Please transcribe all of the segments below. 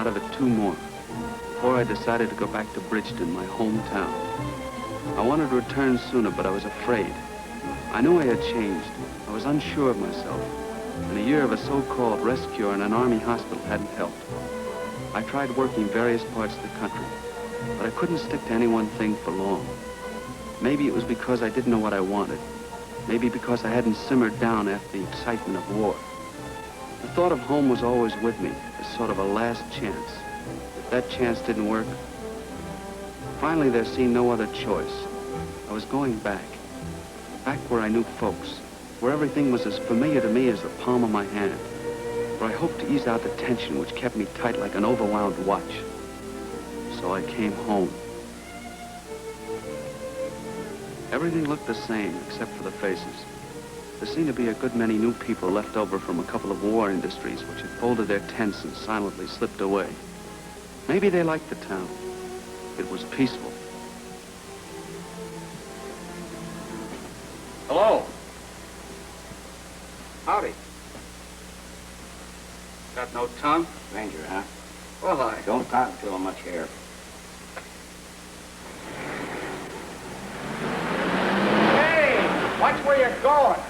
out of it 2 more, before I decided to go back to Bridgeton, my hometown. I wanted to return sooner, but I was afraid. I knew I had changed. I was unsure of myself, and a year of a so-called rescue in an army hospital hadn't helped. I tried working various parts of the country, but I couldn't stick to any one thing for long. Maybe it was because I didn't know what I wanted. Maybe because I hadn't simmered down after the excitement of war. The thought of home was always with me, as sort of a last chance. If that chance didn't work, finally there seemed no other choice. I was going back. Back where I knew folks, where everything was as familiar to me as the palm of my hand, where I hoped to ease out the tension which kept me tight like an overwound watch. So I came home. Everything looked the same, except for the faces. There seemed to be a good many new people left over from a couple of war industries which had folded their tents and silently slipped away. Maybe they liked the town. It was peaceful. Hello. Howdy. Got no tongue? Stranger, huh? Well, I... Don't talk to him much here. Watch where you're going.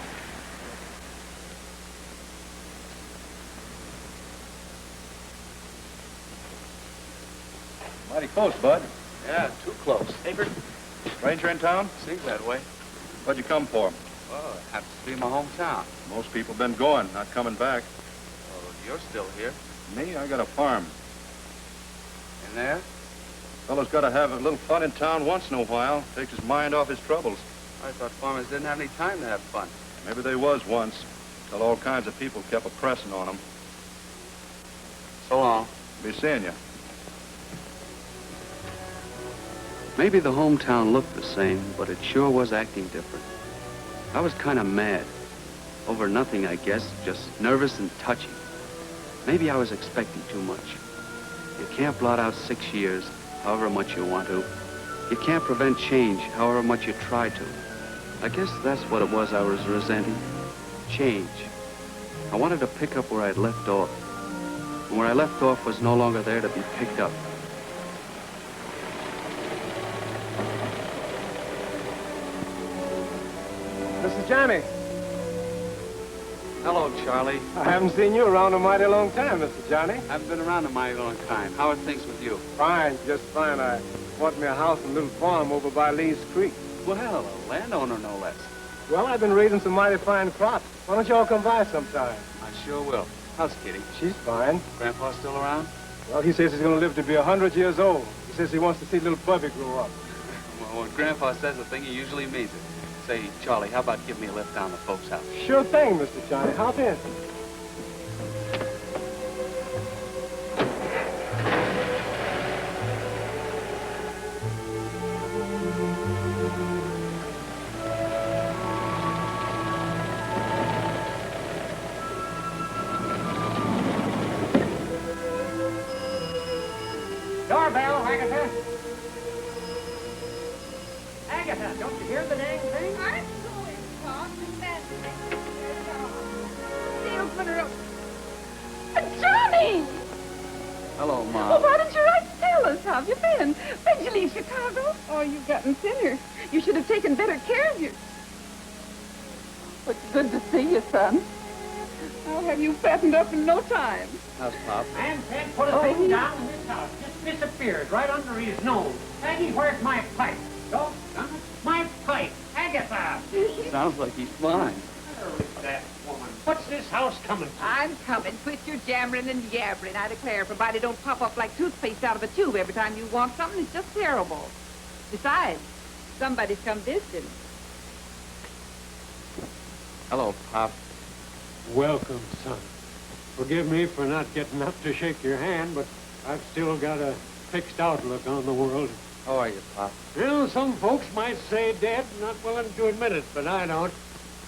Mighty close, Bud. Yeah, too close. Neighbor? Stranger in town? Seems that way. What'd you come for? Well, it happens to be my hometown. Most people been going, not coming back. Well, you're still here. Me, I got a farm. In there? Fellow's got to have a little fun in town once in a while. Takes his mind off his troubles. I thought farmers didn't have any time to have fun. Maybe they was once, till all kinds of people kept a-pressing on them. So long. Be seeing you. Maybe the hometown looked the same, but it sure was acting different. I was kind of mad. Over nothing, I guess, just nervous and touchy. Maybe I was expecting too much. You can't blot out 6 years, however much you want to. You can't prevent change, however much you try to. I guess that's what it was I was resenting. Change. I wanted to pick up where I'd left off. And where I left off was no longer there to be picked up. Mrs. Johnny. Hello, Charlie. I haven't seen you around a mighty long time, Mr. Johnny. I've been around a mighty long time. How are things with you? Fine, just fine. I bought me a house and a little farm over by Lee's Creek. Well, a landowner, no less. Well, I've been raising some mighty fine crops. Why don't y'all come by sometime? I sure will. How's Kitty? She's fine. Grandpa still around? Well, he says he's going to live to be 100 years old. He says he wants to see little Bubby grow up. Well, when Grandpa says a thing, he usually means it. Say, Charlie, how about giving me a lift down to folks' house? Sure thing, Mr. Johnny. Hop in. Doorbell, Agatha. Agatha, don't you hear the dang thing? I'm going, Pop. Salesman Johnny! Hello, Mom. Well, why didn't you write to tell us? How have you been? When'd you leave Chicago? Oh, you've gotten thinner. You should have taken better care of you. But it's good to see you, son. I'll have you fattened up in no time. How's Pop? Man said put a thing down in this house. Just disappeared right under his nose. Aggie, where's my pipe? Don't, my pipe. Agatha! Sounds like he's fine. Where is that woman? What's this house coming to? I'm coming. Quit your jammering and yabbering, I declare, provided it don't pop up like toothpaste out of a tube every time you want something. It's just terrible. Besides, somebody's come visiting. Hello, Pop. Welcome, son. Forgive me for not getting up to shake your hand, but I've still got a fixed outlook on the world. How are you, Pop? Well, some folks might say dead, not willing to admit it, but I don't.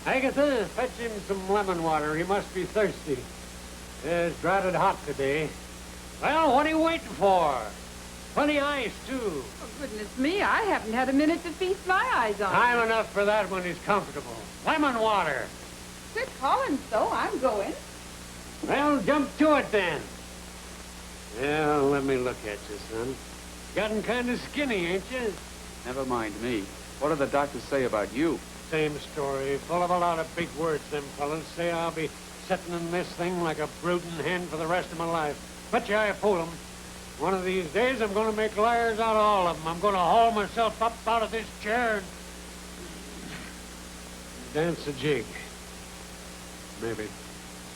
Agatha, fetch him some lemon water. He must be thirsty. It's droughted hot today. Well, what are you waiting for? Plenty of ice, too. Oh, goodness me, I haven't had a minute to feast my eyes on. Time enough for that when he's comfortable. Lemon water. Quit calling so. I'm going. Well, jump to it then. Well, let me look at you, son. Gotten kind of skinny, ain't you? Never mind me. What do the doctors say about you? Same story. Full of a lot of big words, them fellas. Say I'll be sitting in this thing like a brooding hen for the rest of my life. Bet you I fool 'em. One of these days, I'm going to make liars out of all of them. I'm going to haul myself up out of this chair and dance a jig. Maybe.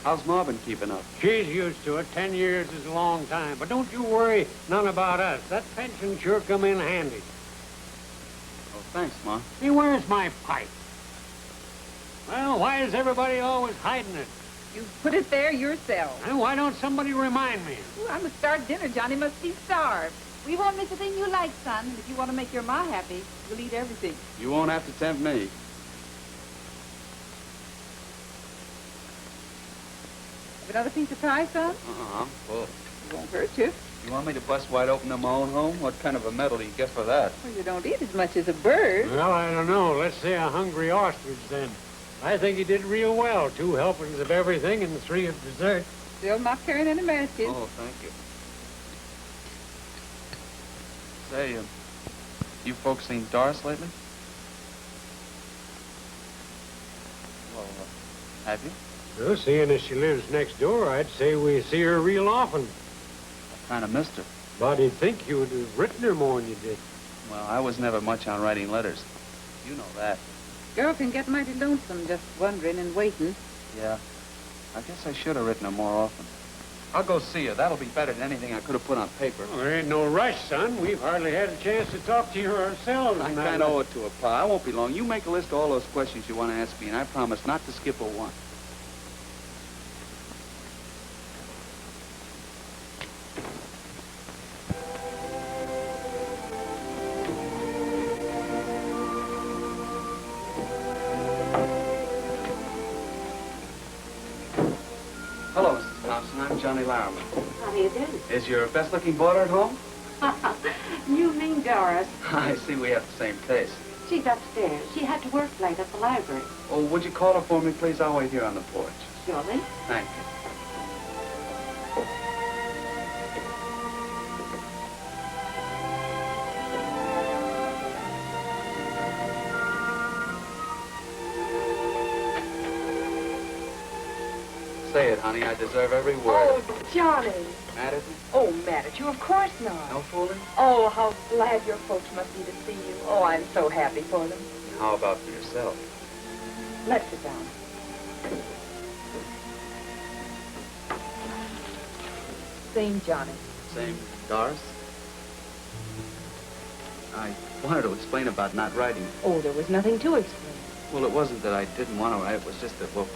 How's Ma been keeping up? She's used to it. 10 years is a long time. But don't you worry none about us. That pension sure come in handy. Oh, thanks, Ma. Hey, where's my pipe? Well, why is everybody always hiding it? You put it there yourself. And why don't somebody remind me? Ooh, I must start dinner. Johnny must be starved. We won't miss a thing you like, son. And if you want to make your ma happy, we'll eat everything. You won't have to tempt me. Have another piece of pie, son? Uh-uh. Well, It won't hurt you. you want me to bust wide open in my own home? What kind of a medal do you get for that? Well, you don't eat as much as a bird. Well, I don't know. Let's say a hungry ostrich, then. I think he did real well. 2 helpings of everything and 3 of dessert. Still not carrying any masses. Oh, thank you. Say, you folks seen Doris lately? Well, have you? Well, seeing as she lives next door, I'd say we see her real often. I kind of missed her. But you'd think you would have written her more than you did. Well, I was never much on writing letters. You know that. Girl can get mighty lonesome just wondering and waiting. Yeah. I guess I should have written her more often. I'll go see her. That'll be better than anything I could have put on paper. Well, there ain't no rush, son. We've hardly had a chance to talk to you ourselves. I kind of owe it to her, Pa. I won't be long. You make a list of all those questions you want to ask me, and I promise not to skip a one. Hello, Mrs. Thompson. I'm Johnny Larimer. How do you do? Is your best-looking daughter at home? You mean Doris. I see we have the same taste. She's upstairs. She had to work late at the library. Oh, would you call her for me, please? I'll wait here on the porch. Surely. Thank you. Say it, honey. I deserve every word. Oh, Johnny. Mad at me? Oh, mad at you? Of course not. No fooling? Oh, how glad your folks must be to see you. Oh, I'm so happy for them. How about for yourself? Let's sit down. Same Johnny. Same Doris? I wanted to explain about not writing. Oh, there was nothing to explain. Well, it wasn't that I didn't want to write. It was just that, well,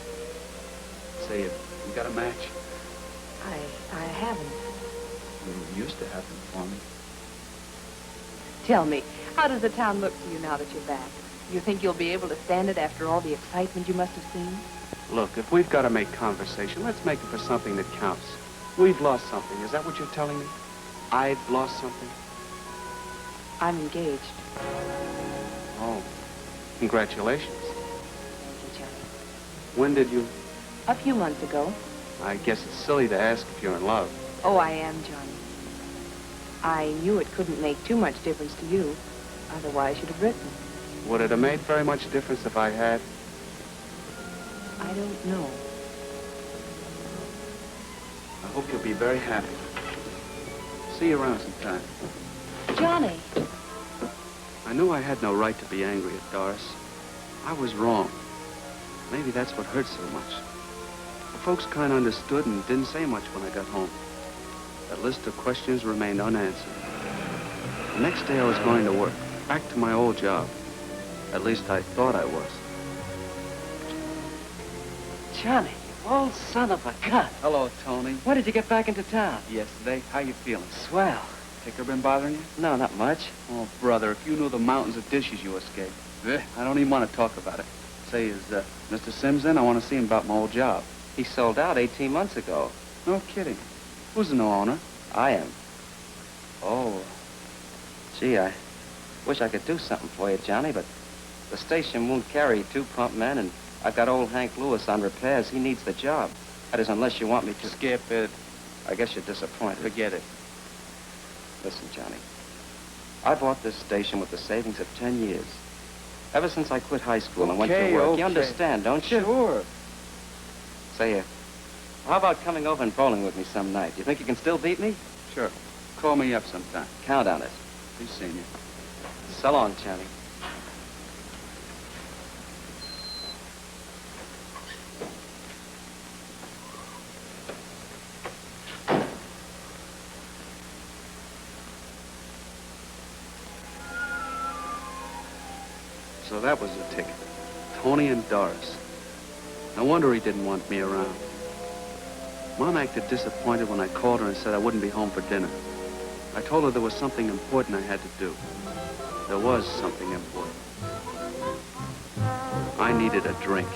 say, you got a match? I haven't. You used to have them for me. Tell me, how does the town look to you now that you're back? You think you'll be able to stand it after all the excitement you must have seen? Look, if we've got to make conversation, let's make it for something that counts. We've lost something. Is that what you're telling me? I've lost something? I'm engaged. Oh, congratulations. Thank you, Johnny. When did you... A few months ago. I guess it's silly to ask if you're in love. Oh, I am, Johnny. I knew it couldn't make too much difference to you. Otherwise, you'd have written. Would it have made very much difference if I had? I don't know. I hope you'll be very happy. See you around sometime. Johnny. I knew I had no right to be angry at Doris. I was wrong. Maybe that's what hurt so much. The folks kind of understood and didn't say much when I got home. That list of questions remained unanswered. The next day I was going to work, back to my old job. At least I thought I was. Johnny, you old son of a gun. Hello, Tony. When did you get back into town? Yesterday. How you feeling? Swell. Ticker been bothering you? No, not much. Oh, brother, if you knew the mountains of dishes you escaped. I don't even want to talk about it. Say, is Mr. Sims in? I want to see him about my old job. He sold out 18 months ago. No kidding. Who's the new owner? I am. Oh. Gee, I wish I could do something for you, Johnny, but the station won't carry 2 pump men, and I've got old Hank Lewis on repairs. He needs the job. That is, unless you want me to... Skip it. I guess you're disappointed. Forget it. Listen, Johnny. I bought this station with the savings of 10 years. Ever since I quit high school and went to work. You understand, don't you? Sure. Say, how about coming over and bowling with me some night? You think you can still beat me? Sure. Call me up sometime. Count on it. Be seeing you. So long, Johnny. So that was the ticket. Tony and Doris. No wonder he didn't want me around. Mom acted disappointed when I called her and said I wouldn't be home for dinner. I told her there was something important I had to do. There was something important. I needed a drink.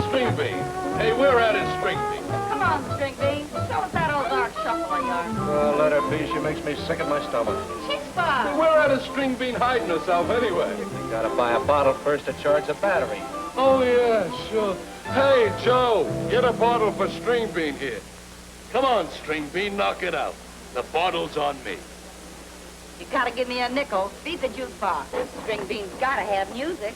String bean. Hey, we're at it, string bean. Come on, String Bean. Show us that old art shuffle of yours. Oh, let her be. She makes me sick at my stomach. She's fine. Where at a string bean hiding herself anyway? You gotta buy a bottle first to charge the battery. Oh, yeah, sure. Hey, Joe, get a bottle for string bean here. Come on, string bean, knock it out. The bottle's on me. You gotta give me a nickel. Beat the jukebox. String Bean's gotta have music.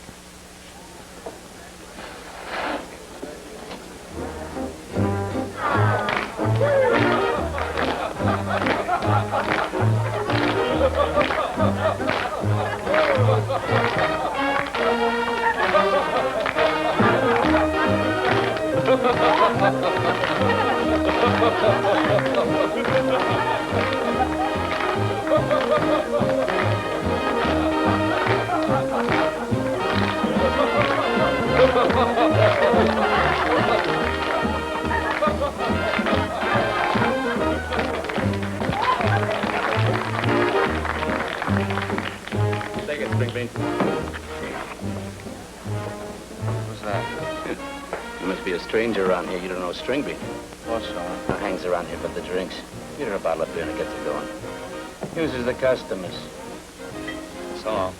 Take it, string bean. Who's that? You must be a stranger around here. You don't know string bean. What's on? Hangs around here for the drinks. Get her a bottle of beer and it gets her going. Uses the customers. So long.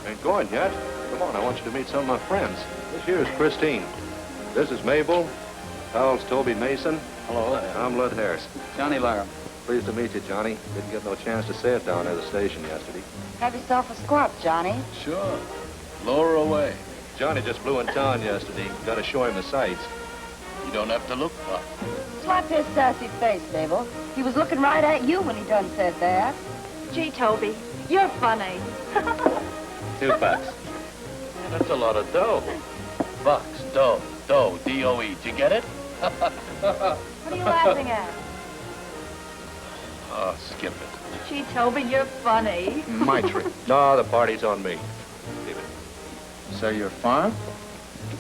Ain't going yet. Come on, I want you to meet some of my friends. This here's Christine. This is Mabel. Powell's Toby Mason. Hello. I'm Lud Harris. Johnny Laram. Pleased to meet you, Johnny. Didn't get no chance to say it down at the station yesterday. Have yourself a squat, Johnny. Sure. Lower away. Johnny just flew in town yesterday. Got to show him the sights. You don't have to look far. Slap his sassy face, Mabel. He was looking right at you when he done said that. Gee, Toby, you're funny. $2. That's a lot of dough. Bucks, dough, D-O-E. Did you get it? What are you laughing at? Oh, skip it. Gee, Toby, you're funny. My trick. No, the party's on me. Leave it. So you're farm?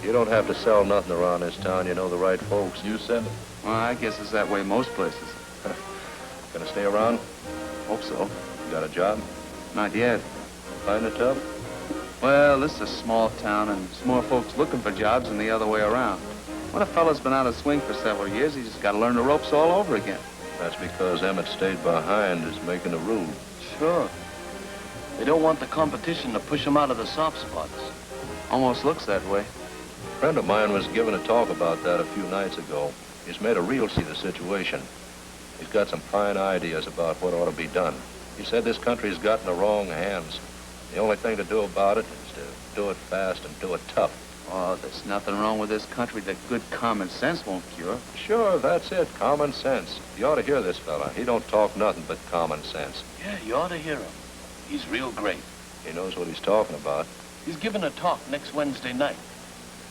You don't have to sell nothing around this town. You know the right folks. You said it. Well, I guess it's that way most places. Gonna stay around? Hope so. You got a job? Not yet. Find it tough? Well, this is a small town, and there's more folks looking for jobs than the other way around. When a fella's been out of swing for several years, he's just got to learn the ropes all over again. That's because Emmett stayed behind is making the rule. Sure. They don't want the competition to push them out of the soft spots. Almost looks that way. A friend of mine was giving a talk about that a few nights ago. He's made a real see the situation. He's got some fine ideas about what ought to be done. He said this country's got in the wrong hands. The only thing to do about it is to do it fast and do it tough. Oh, there's nothing wrong with this country that good common sense won't cure. Sure, that's it, common sense. You ought to hear this fella. He don't talk nothing but common sense. Yeah, you ought to hear him. He's real great. He knows what he's talking about. He's giving a talk next Wednesday night.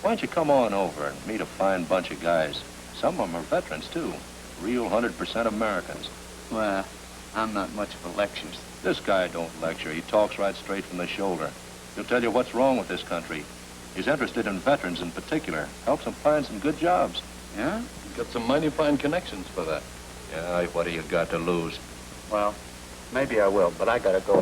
Why don't you come on over and meet a fine bunch of guys? Some of them are veterans, too. Real 100% Americans. Well, I'm not much for lectures. This guy don't lecture. He talks right straight from the shoulder. He'll tell you what's wrong with this country. He's interested in veterans in particular. Helps them find some good jobs. Yeah? Got some mighty fine connections for that. Yeah, what do you got to lose? Well, maybe I will, but I gotta go.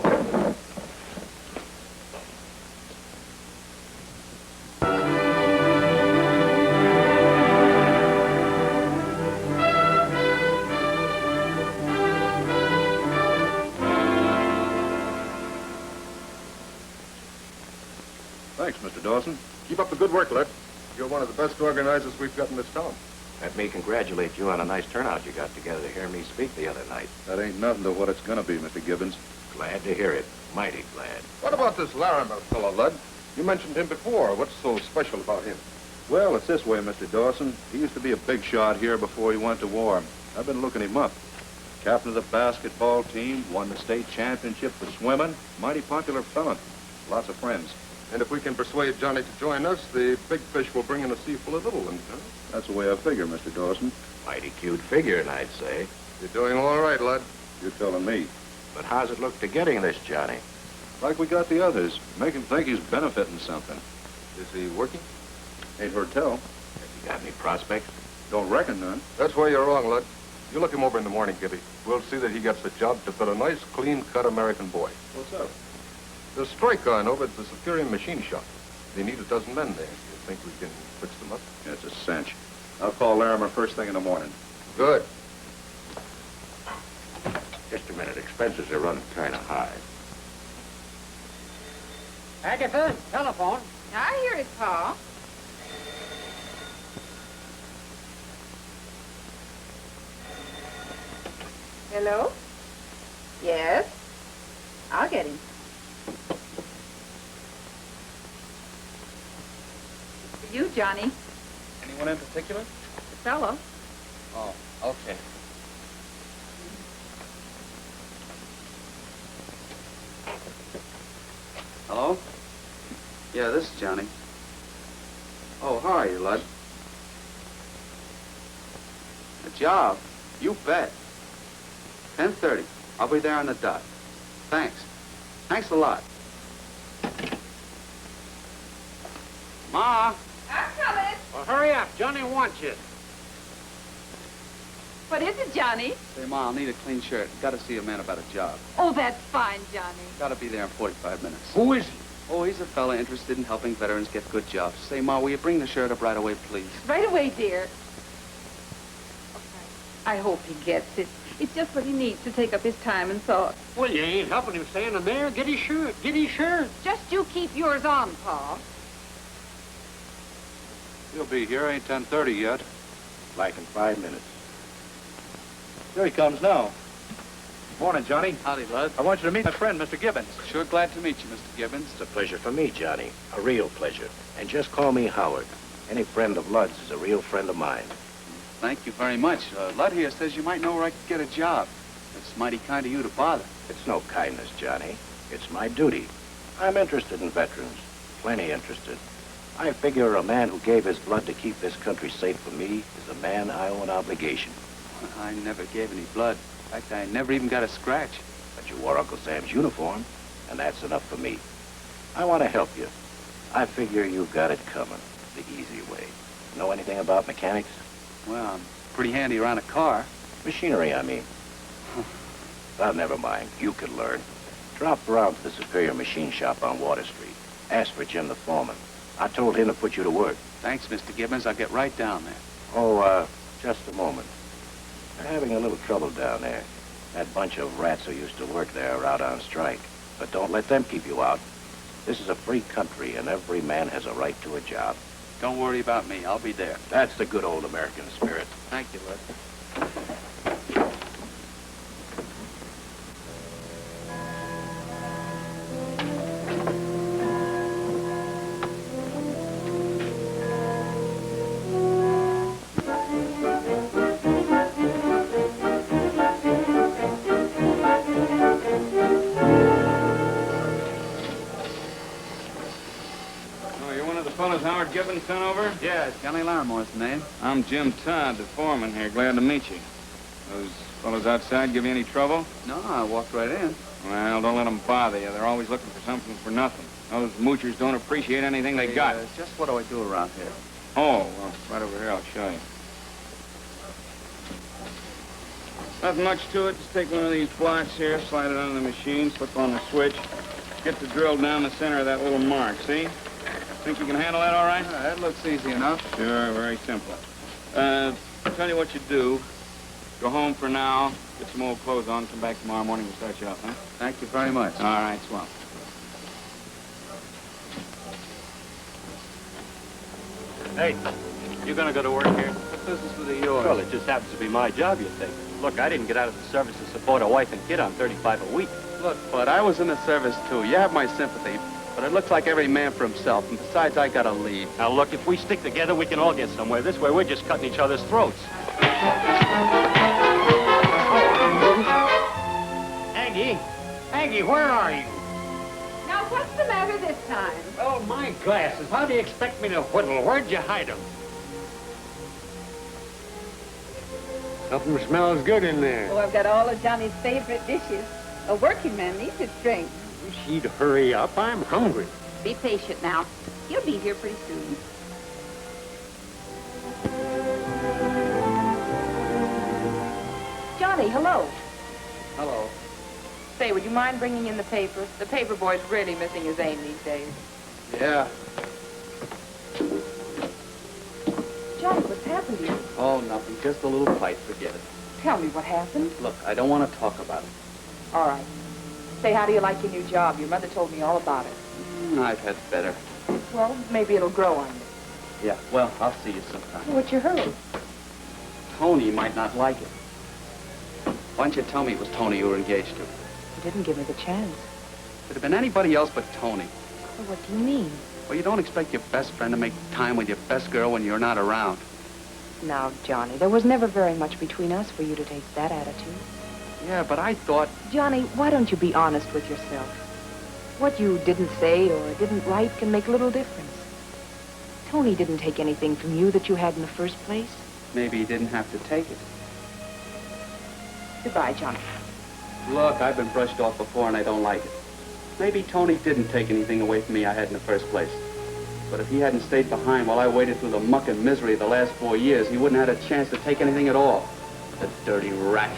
Thanks, Mr. Dawson. Keep up the good work, Lud. You're one of the best organizers we've got in this town. Let me congratulate you on a nice turnout you got together to hear me speak the other night. That ain't nothing to what it's gonna be, Mr. Gibbons. Glad to hear it. Mighty glad. What about this Larimer fellow, Lud? You mentioned him before. What's so special about him? Well, it's this way, Mr. Dawson. He used to be a big shot here before he went to war. I've been looking him up. Captain of the basketball team, won the state championship for swimming. Mighty popular fella. Lots of friends. And if we can persuade Johnny to join us, the big fish will bring in a sea full of little ones, huh? That's the way I figure, Mr. Dawson. Mighty cute figuring, I'd say. You're doing all right, Lud. You're telling me. But how's it look to getting this, Johnny? Like we got the others. Make him think he's benefiting something. Is he working? Ain't heard tell. Have you got any prospects? Don't reckon none. That's where you're wrong, Lud. You look him over in the morning, Gibby. We'll see that he gets a job to fit a nice, clean-cut American boy. What's up? There's a strike on over at the Superior Machine Shop. They need a dozen men there. You think we can fix them up? Yeah, it's a cinch. I'll call Larimer first thing in the morning. Good. Just a minute. Expenses are running kind of high. Agatha, telephone. I hear it, Pa. Hello? Yes? I'll get him. For you, Johnny. Anyone in particular? The fellow. Oh, okay. Hello? Yeah, this is Johnny. Oh, how are you, Lud? A job? You bet. 10:30. I'll be there on the dot. Thanks. Thanks a lot. Ma! I'm coming. Well, hurry up. Johnny wants you. What is it, Johnny? Say, Ma, I'll need a clean shirt. Got to see a man about a job. Oh, that's fine, Johnny. Got to be there in 45 minutes. Who is he? Oh, he's a fella interested in helping veterans get good jobs. Say, Ma, will you bring the shirt up right away, please? Right away, dear. Okay. I hope he gets it. It's just what he needs to take up his time and thought. Well, you ain't helping him standing there. Get his shirt. Get his shirt. Just you keep yours on, Pa. He'll be here. Ain't 10:30 yet. Like in 5 minutes. Here he comes now. Morning, Johnny. Howdy, Lud. I want you to meet my friend, Mr. Gibbons. Sure glad to meet you, Mr. Gibbons. It's a pleasure for me, Johnny. A real pleasure. And just call me Howard. Any friend of Lud's is a real friend of mine. Thank you very much. Lud here says you might know where I could get a job. It's mighty kind of you to bother. It's no kindness, Johnny. It's my duty. I'm interested in veterans. Plenty interested. I figure a man who gave his blood to keep this country safe for me is a man I owe an obligation. I never gave any blood. In fact, I never even got a scratch. But you wore Uncle Sam's uniform, and that's enough for me. I want to help you. I figure you've got it coming, the easy way. Know anything about mechanics? Well, I'm pretty handy around a car. Machinery, I mean. Well, never mind. You could learn. Drop around to the Superior Machine Shop on Water Street. Ask for Jim the foreman. I told him to put you to work. Thanks, Mr. Gibbons. I'll get right down there. Oh, just a moment. They're having a little trouble down there. That bunch of rats who used to work there are out on strike. But don't let them keep you out. This is a free country, and every man has a right to a job. Don't worry about me. I'll be there. That's the good old American spirit. Thank you, Lud. Howard Gibbons sent over? Yeah, Johnny Larimer's the name. I'm Jim Todd, the foreman here. Glad to meet you. Those fellows outside give you any trouble? No, I walked right in. Well, don't let them bother you. They're always looking for something for nothing. Those moochers don't appreciate anything they got. Just what do I do around here? Oh, well, right over here, I'll show you. Nothing much to it. Just take one of these blocks here, slide it under the machine, flip on the switch, get the drill down the center of that little mark, see? Think you can handle that all right? Yeah, that looks easy enough. Sure, very simple. I'll tell you what you do. Go home for now, get some old clothes on, come back tomorrow morning and start you up, huh? Thank you very much. All right, swell. Hey, you gonna go to work here? What business was it yours? Well, it just happens to be my job, you think. Look, I didn't get out of the service to support a wife and kid on $35 a week. Look, Bud, I was in the service, too. You have my sympathy. But it looks like every man for himself. And besides, I gotta leave. Now, look, if we stick together, we can all get somewhere. This way, we're just cutting each other's throats. Aggie, where are you? Now, what's the matter this time? Oh, my glasses. How do you expect me to whittle? Where'd you hide them? Something smells good in there. Oh, I've got all of Johnny's favorite dishes. A working man needs his drink. She'd hurry up. I'm hungry. Be patient now. He'll be here pretty soon. Johnny, hello. Hello. Say, would you mind bringing in the paper? The paper boy's really missing his aim these days. Yeah. Johnny, what's happened to you? Oh, nothing. Just a little fight. Forget it. Tell me what happened. Look, I don't want to talk about it. All right. Say, how do you like your new job? Your mother told me all about it. I've had better. Well, maybe it'll grow on you. Yeah, well, I'll see you sometime. What's your hurry? Tony might not like it. Why don't you tell me it was Tony you were engaged to? You didn't give me the chance. Could have been anybody else but Tony. Well, what do you mean? Well, you don't expect your best friend to make time with your best girl when you're not around. Now, Johnny, there was never very much between us for you to take that attitude. Yeah, but I thought... Johnny, why don't you be honest with yourself? What you didn't say or didn't write can make little difference. Tony didn't take anything from you that you had in the first place. Maybe he didn't have to take it. Goodbye, Johnny. Look, I've been brushed off before and I don't like it. Maybe Tony didn't take anything away from me I had in the first place. But if he hadn't stayed behind while I waited through the muck and misery of the last 4 years, he wouldn't have had a chance to take anything at all. The dirty rat.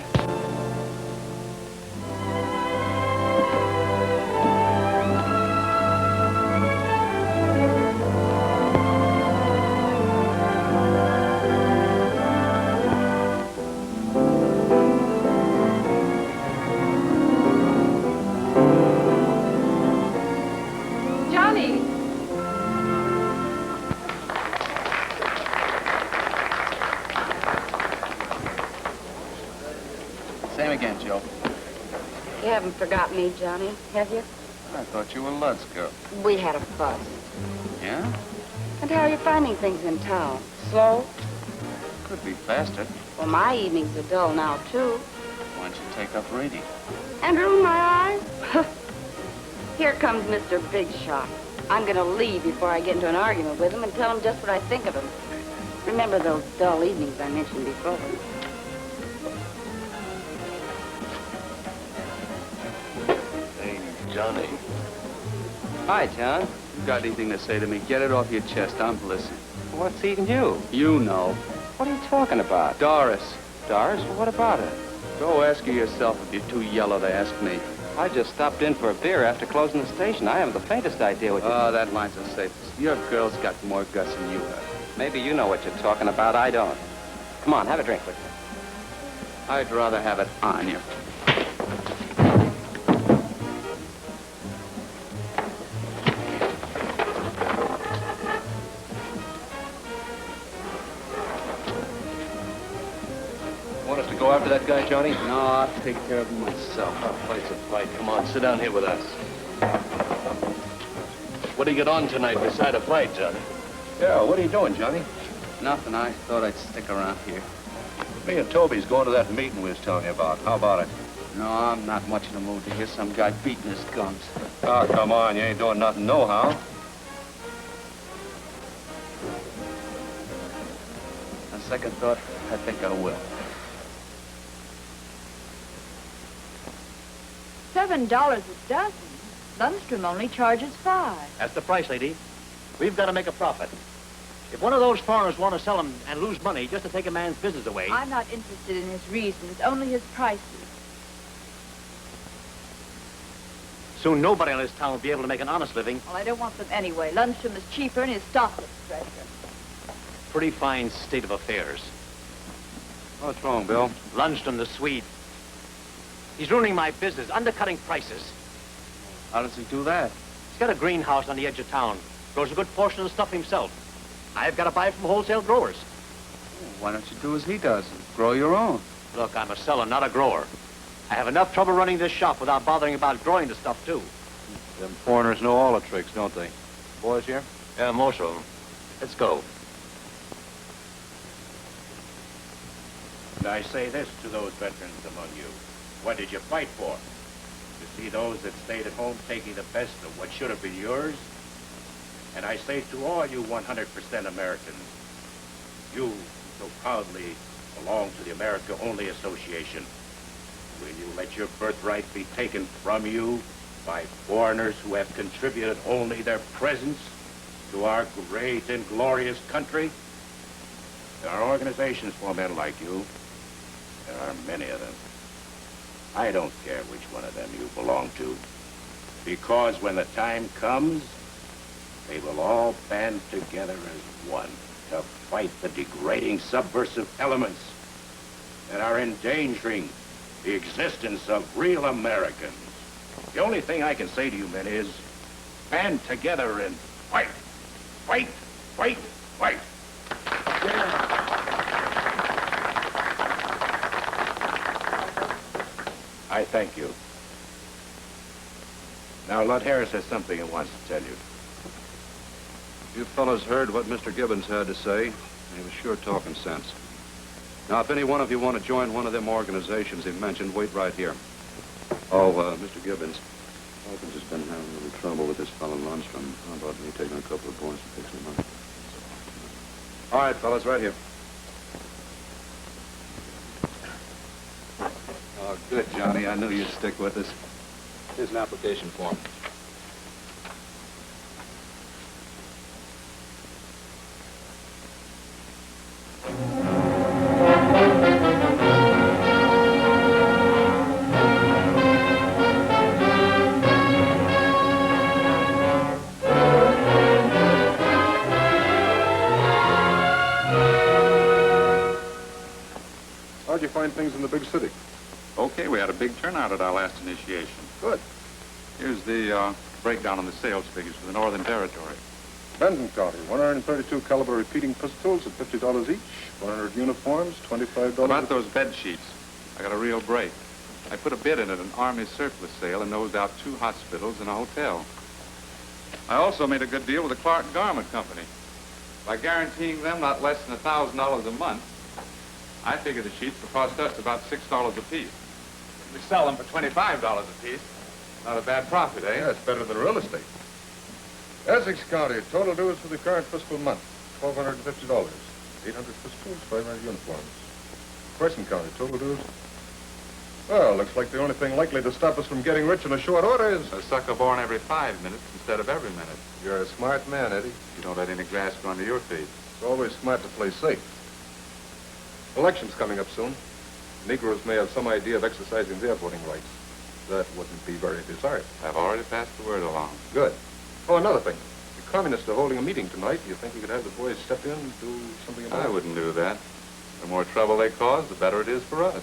Forgot me, Johnny, have you? I thought you were Lud's girl. We had a fuss. Yeah? And how are you finding things in town? Slow? Could be faster. Well, my evenings are dull now, too. Why don't you take up reading? And ruin my eyes? Here comes Mr. Big Shot. I'm going to leave before I get into an argument with him and tell him just what I think of him. Remember those dull evenings I mentioned before? Johnny. Hi, John. You got anything to say to me, get it off your chest. I'm listening. What's eating you? You know. What are you talking about? Doris. Doris? Well, what about her? Go ask her yourself if you're too yellow to ask me. I just stopped in for a beer after closing the station. I haven't the faintest idea what you... Oh, that line's the safest. Your girl's got more guts than you have. Maybe you know what you're talking about. I don't. Come on, have a drink with me. I'd rather have it on you. Go after that guy, Johnny? No, I'll take care of him myself. A fight's a fight. Come on, sit down here with us. What do you get on tonight beside a fight, Johnny? Yeah, what are you doing, Johnny? Nothing. I thought I'd stick around here. Me and Toby's going to that meeting we was telling you about. How about it? No, I'm not much in the mood to hear some guy beating his gums. Oh, come on. You ain't doing nothing nohow. On second thought, I think I will. $7 a dozen. Lundstrom only charges $5. That's the price, lady. We've got to make a profit. If one of those foreigners want to sell them and lose money just to take a man's business away... I'm not interested in his reasons, only his prices. Soon nobody in this town will be able to make an honest living. Well, I don't want them anyway. Lundstrom is cheaper and his stock looks fresher. Pretty fine state of affairs. What's wrong, Bill? Lundstrom, the Swede. He's ruining my business, undercutting prices. How does he do that? He's got a greenhouse on the edge of town. Grows a good portion of the stuff himself. I've got to buy from wholesale growers. Why don't you do as he does and grow your own? Look, I'm a seller, not a grower. I have enough trouble running this shop without bothering about growing the stuff, too. Them foreigners know all the tricks, don't they? Boys here? Yeah, most of them. Let's go. And I say this to those veterans among you. What did you fight for? To see those that stayed at home taking the best of what should have been yours? And I say to all you 100% Americans, you so proudly belong to the America Only Association, will you let your birthright be taken from you by foreigners who have contributed only their presence to our great and glorious country? There are organizations for men like you. There are many of them. I don't care which one of them you belong to, because when the time comes, they will all band together as one to fight the degrading subversive elements that are endangering the existence of real Americans. The only thing I can say to you men is, band together and fight, fight, fight, fight. I thank you. Now, Lud Harris has something he wants to tell you. You fellas heard what Mr. Gibbons had to say. He was sure talking sense. Now, if any one of you want to join one of them organizations he mentioned, wait right here. Oh, Mr. Gibbons, Hawkins has been having a little trouble with this fellow Lundstrom. How about me taking a couple of boys and fixing him up? All right, fellas, right here. Oh, good, Johnny. I knew you'd stick with us. Here's an application form. How'd you find things in the big city? Okay, we had a big turnout at our last initiation. Good. Here's the breakdown on the sales figures for the Northern Territory. Benton County, 132 caliber repeating pistols at $50 each. 100 uniforms, $25. About those bed sheets, I got a real break. I put a bid in at an Army surplus sale and nosed out 2 hospitals and a hotel. I also made a good deal with the Clark Garment Company. By guaranteeing them not less than $1,000 a month, I figure the sheets will cost us about $6 a piece. We sell them for $25 a piece. Not a bad profit, eh? Yeah, it's better than real estate. Essex County, total dues for the current fiscal month, $1,250. 800 pistols, 500 uniforms. Carson County, total dues. Well, looks like the only thing likely to stop us from getting rich in a short order is... A sucker born every 5 minutes instead of every minute. You're a smart man, Eddie. You don't let any grass grow under your feet. It's always smart to play safe. Election's coming up soon. Negroes may have some idea of exercising their voting rights. That wouldn't be very desirable. I've already passed the word along. Good. Oh, another thing. The communists are holding a meeting tonight. Do you think you could have the boys step in and do something about it? I wouldn't do that. The more trouble they cause, the better it is for us.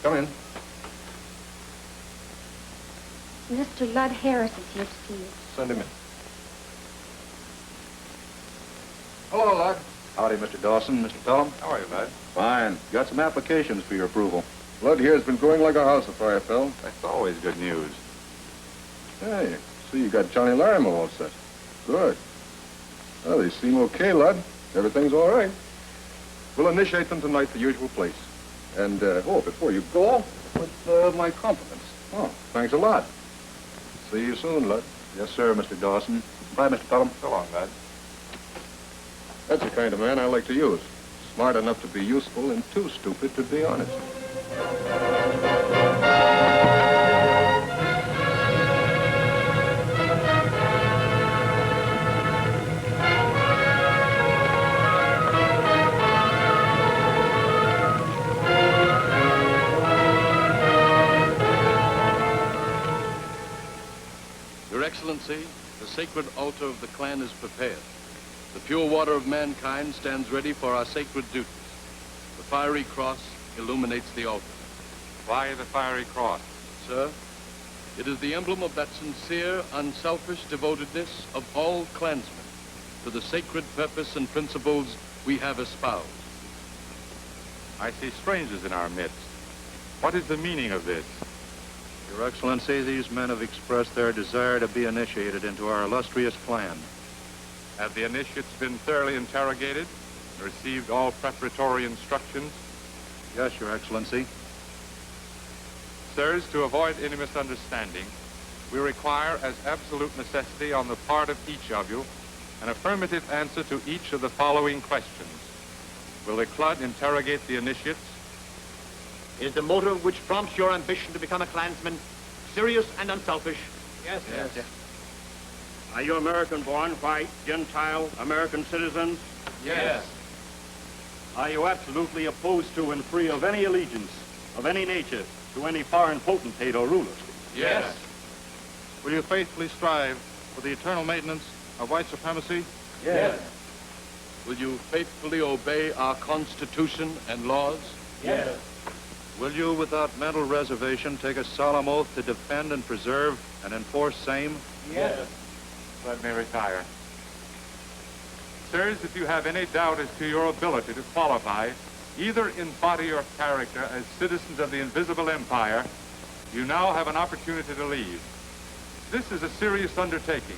Come in. Mr. Lud Harris is here to see you. Send him in. Hello, Lud. Howdy, Mr. Dawson, Mr. Pelham. How are you, lad? Fine. Got some applications for your approval. Lud here's been going like a house afire, Phil. That's always good news. Hey, see, you got Johnny Larimer all set. Good. Well, they seem okay, Lud. Everything's all right. We'll initiate them tonight, the usual place. And, oh, before you go, with my compliments. Oh, thanks a lot. See you soon, Lud. Yes, sir, Mr. Dawson. Bye, Mr. Pelham. So long, lad. That's the kind of man I like to use. Smart enough to be useful and too stupid to be honest. Your Excellency, the sacred altar of the clan is prepared. The pure water of mankind stands ready for our sacred duties. The fiery cross illuminates the altar. Why the fiery cross? Sir, it is the emblem of that sincere, unselfish devotedness of all clansmen to the sacred purpose and principles we have espoused. I see strangers in our midst. What is the meaning of this? Your Excellency, these men have expressed their desire to be initiated into our illustrious clan. Have the initiates been thoroughly interrogated and received all preparatory instructions? Yes, Your Excellency. Sirs, to avoid any misunderstanding, we require as absolute necessity on the part of each of you an affirmative answer to each of the following questions. Will the Club interrogate the initiates? Is the motive which prompts your ambition to become a Klansman serious and unselfish? Yes, yes. Are you American-born, white, Gentile, American citizens? Yes. Are you absolutely opposed to and free of any allegiance of any nature to any foreign potentate or ruler? Yes. Will you faithfully strive for the eternal maintenance of white supremacy? Yes. Will you faithfully obey our Constitution and laws? Yes. Will you, without mental reservation, take a solemn oath to defend and preserve and enforce same? Yes. Let me retire. Sirs, if you have any doubt as to your ability to qualify, either in body or character, as citizens of the invisible empire, you now have an opportunity to leave. This is a serious undertaking.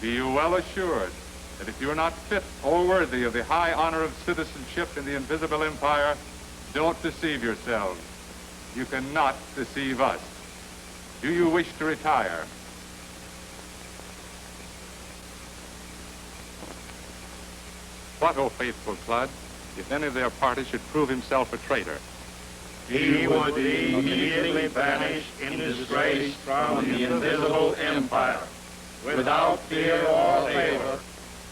Be you well assured that if you are not fit or worthy of the high honor of citizenship in the invisible empire, don't deceive yourselves. You cannot deceive us. Do you wish to retire? What, O faithful Clud, if any of their party should prove himself a traitor? He would be immediately banished in disgrace from the invisible empire, without fear or favor,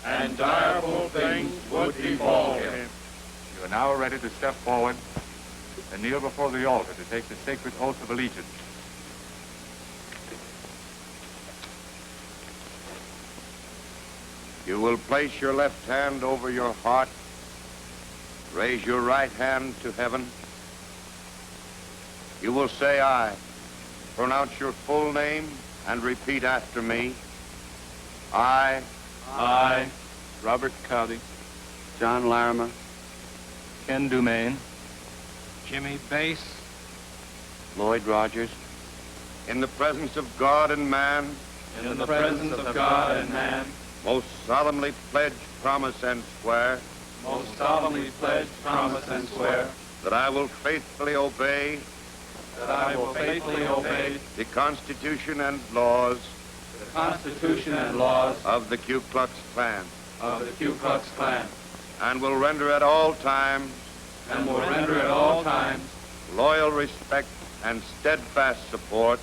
and direful things would befall him. You are now ready to step forward and kneel before the altar to take the sacred oath of allegiance. You will place your left hand over your heart, raise your right hand to heaven. You will say aye, pronounce your full name, and repeat after me. I, Robert Cowdy, John Larimer, Ken Dumaine, Jimmy Bass, Lloyd Rogers, in the presence of God and man, in the presence of God and man, most solemnly pledge, promise, and swear most solemnly pledge, promise, and swear that I will faithfully obey that I will faithfully obey the Constitution and laws the Constitution and laws of the Ku Klux Klan, of the Ku Klux Klan, and will render at all times loyal respect and steadfast support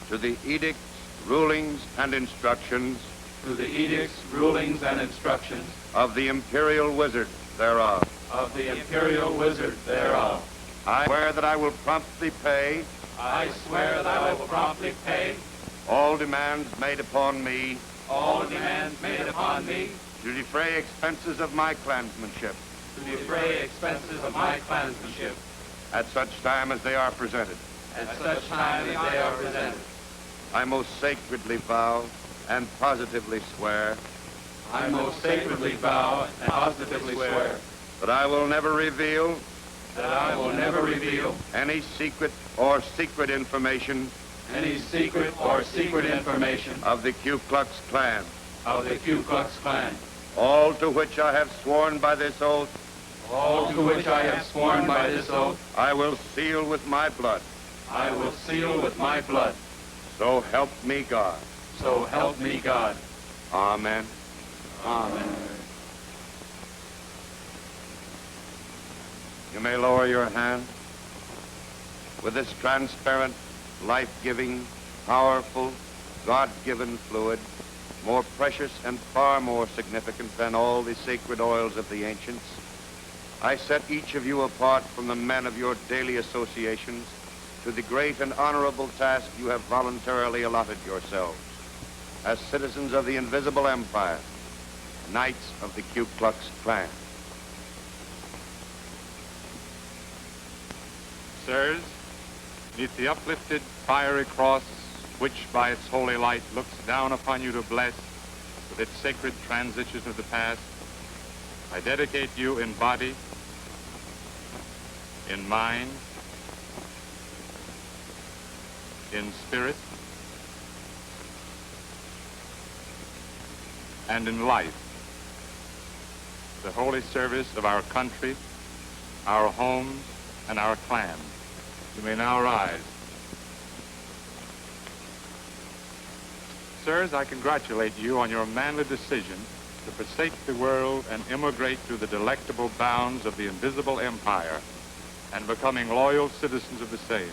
to the edicts, rulings, and instructions of the Imperial Wizard thereof. I swear that I will promptly pay all demands made upon me to defray expenses of my clansmanship at such time as they are presented. I most sacredly vow and positively swear that I will never reveal any secret or secret information of the Ku Klux Klan, all to which I have sworn by this oath, I will seal with my blood. So help me God. Amen. You may lower your hand. With this transparent, life-giving, powerful, God-given fluid, more precious and far more significant than all the sacred oils of the ancients, I set each of you apart from the men of your daily associations to the great and honorable task you have voluntarily allotted yourselves as citizens of the invisible empire, knights of the Ku Klux Klan. Sirs, neath the uplifted fiery cross which by its holy light looks down upon you to bless with its sacred transitions of the past, I dedicate you in body, in mind, in spirit, and in life, the holy service of our country, our homes, and our clan. You may now rise. Sirs, I congratulate you on your manly decision to forsake the world and immigrate to the delectable bounds of the invisible empire and becoming loyal citizens of the same.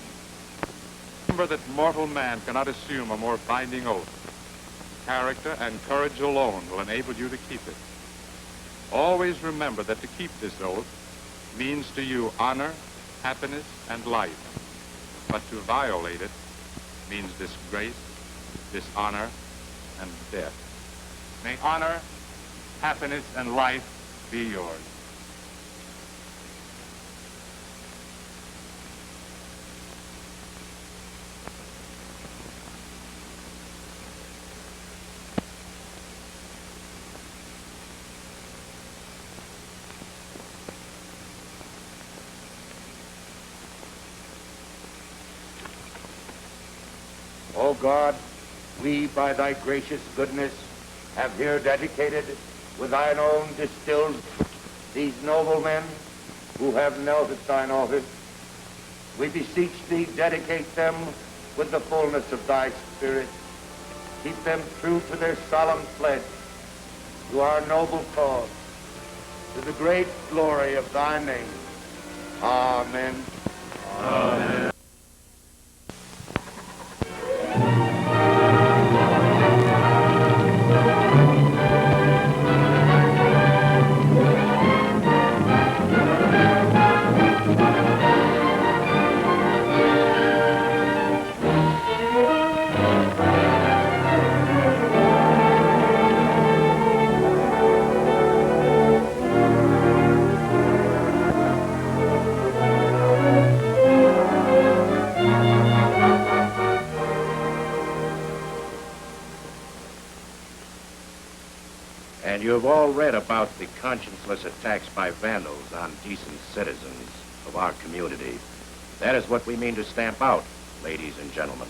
Remember that mortal man cannot assume a more binding oath. Character and courage alone will enable you to keep it. Always remember that to keep this oath means to you honor, happiness, and life. But to violate it means disgrace, dishonor, and death. May honor, happiness, and life be yours. O God, we by thy gracious goodness have here dedicated with thine own distilled these noble men who have knelt at thine altar. We beseech thee, dedicate them with the fullness of thy spirit. Keep them true to their solemn pledge, to our noble cause, to the great glory of thy name. Amen. Amen. And you've all read about the conscienceless attacks by vandals on decent citizens of our community. That is what we mean to stamp out, ladies and gentlemen.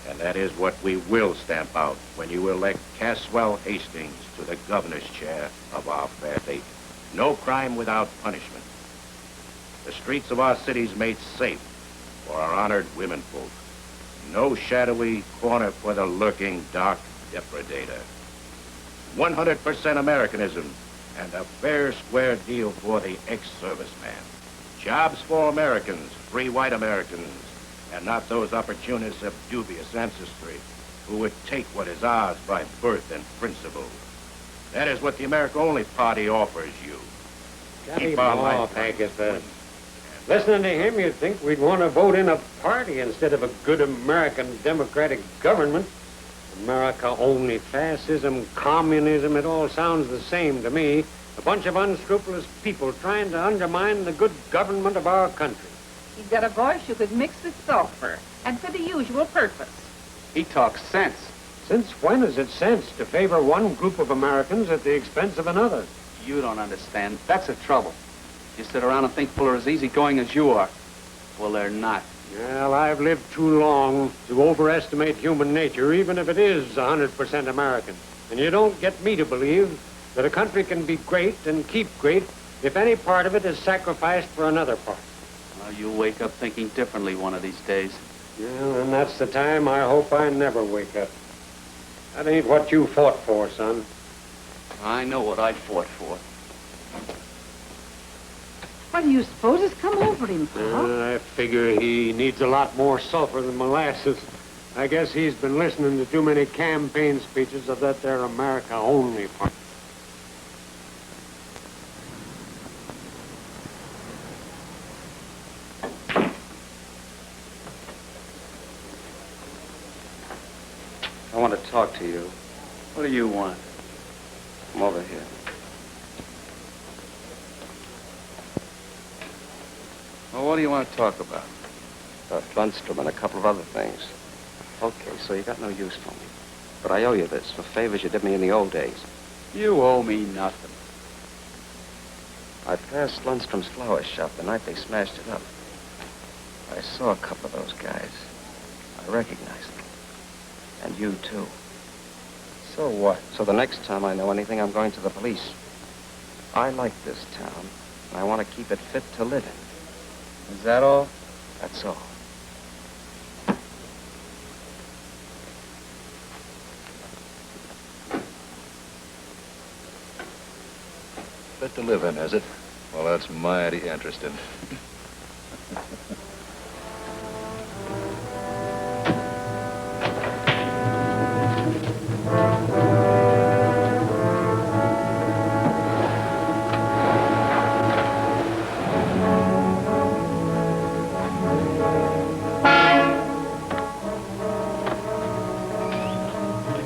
And that is what we will stamp out when you elect Caswell Hastings to the governor's chair of our fair state. No crime without punishment. The streets of our cities made safe for our honored womenfolk. No shadowy corner for the lurking dark depredator. 100% Americanism and a fair, square deal for the ex-serviceman. Jobs for Americans, free white Americans, and not those opportunists of dubious ancestry who would take what is ours by birth and principle. That is what the America-only party offers you. Keep our life. Agatha. Listening to him, you'd think we'd want to vote in a party instead of a good American democratic government. America-only fascism, communism, it all sounds the same to me. A bunch of unscrupulous people trying to undermine the good government of our country. He's got a voice you could mix with sulfur, and for the usual purpose. He talks sense. Since when is it sense to favor one group of Americans at the expense of another? You don't understand. That's the trouble. You sit around and think people are as easygoing as you are. Well, they're not. Well, I've lived too long to overestimate human nature, even if it is 100% American. And you don't get me to believe that a country can be great and keep great if any part of it is sacrificed for another part. Well, you'll wake up thinking differently one of these days. Yeah, and that's the time I hope I never wake up. That ain't what you fought for, son. I know what I fought for. What do you suppose has come over him, Pop? I figure he needs a lot more sulfur than molasses. I guess he's been listening to too many campaign speeches of that there America-only part. I want to talk to you. What do you want? Come over here. Well, what do you want to talk about? Lundstrom and a couple of other things. Okay, so you got no use for me. But I owe you this for favors you did me in the old days. You owe me nothing. I passed Lundstrom's flower shop the night they smashed it up. I saw a couple of those guys. I recognized them. And you, too. So what? So the next time I know anything, I'm going to the police. I like this town, and I want to keep it fit to live in. Is that all? That's all. Fit to live in, is it? Well, that's mighty interesting.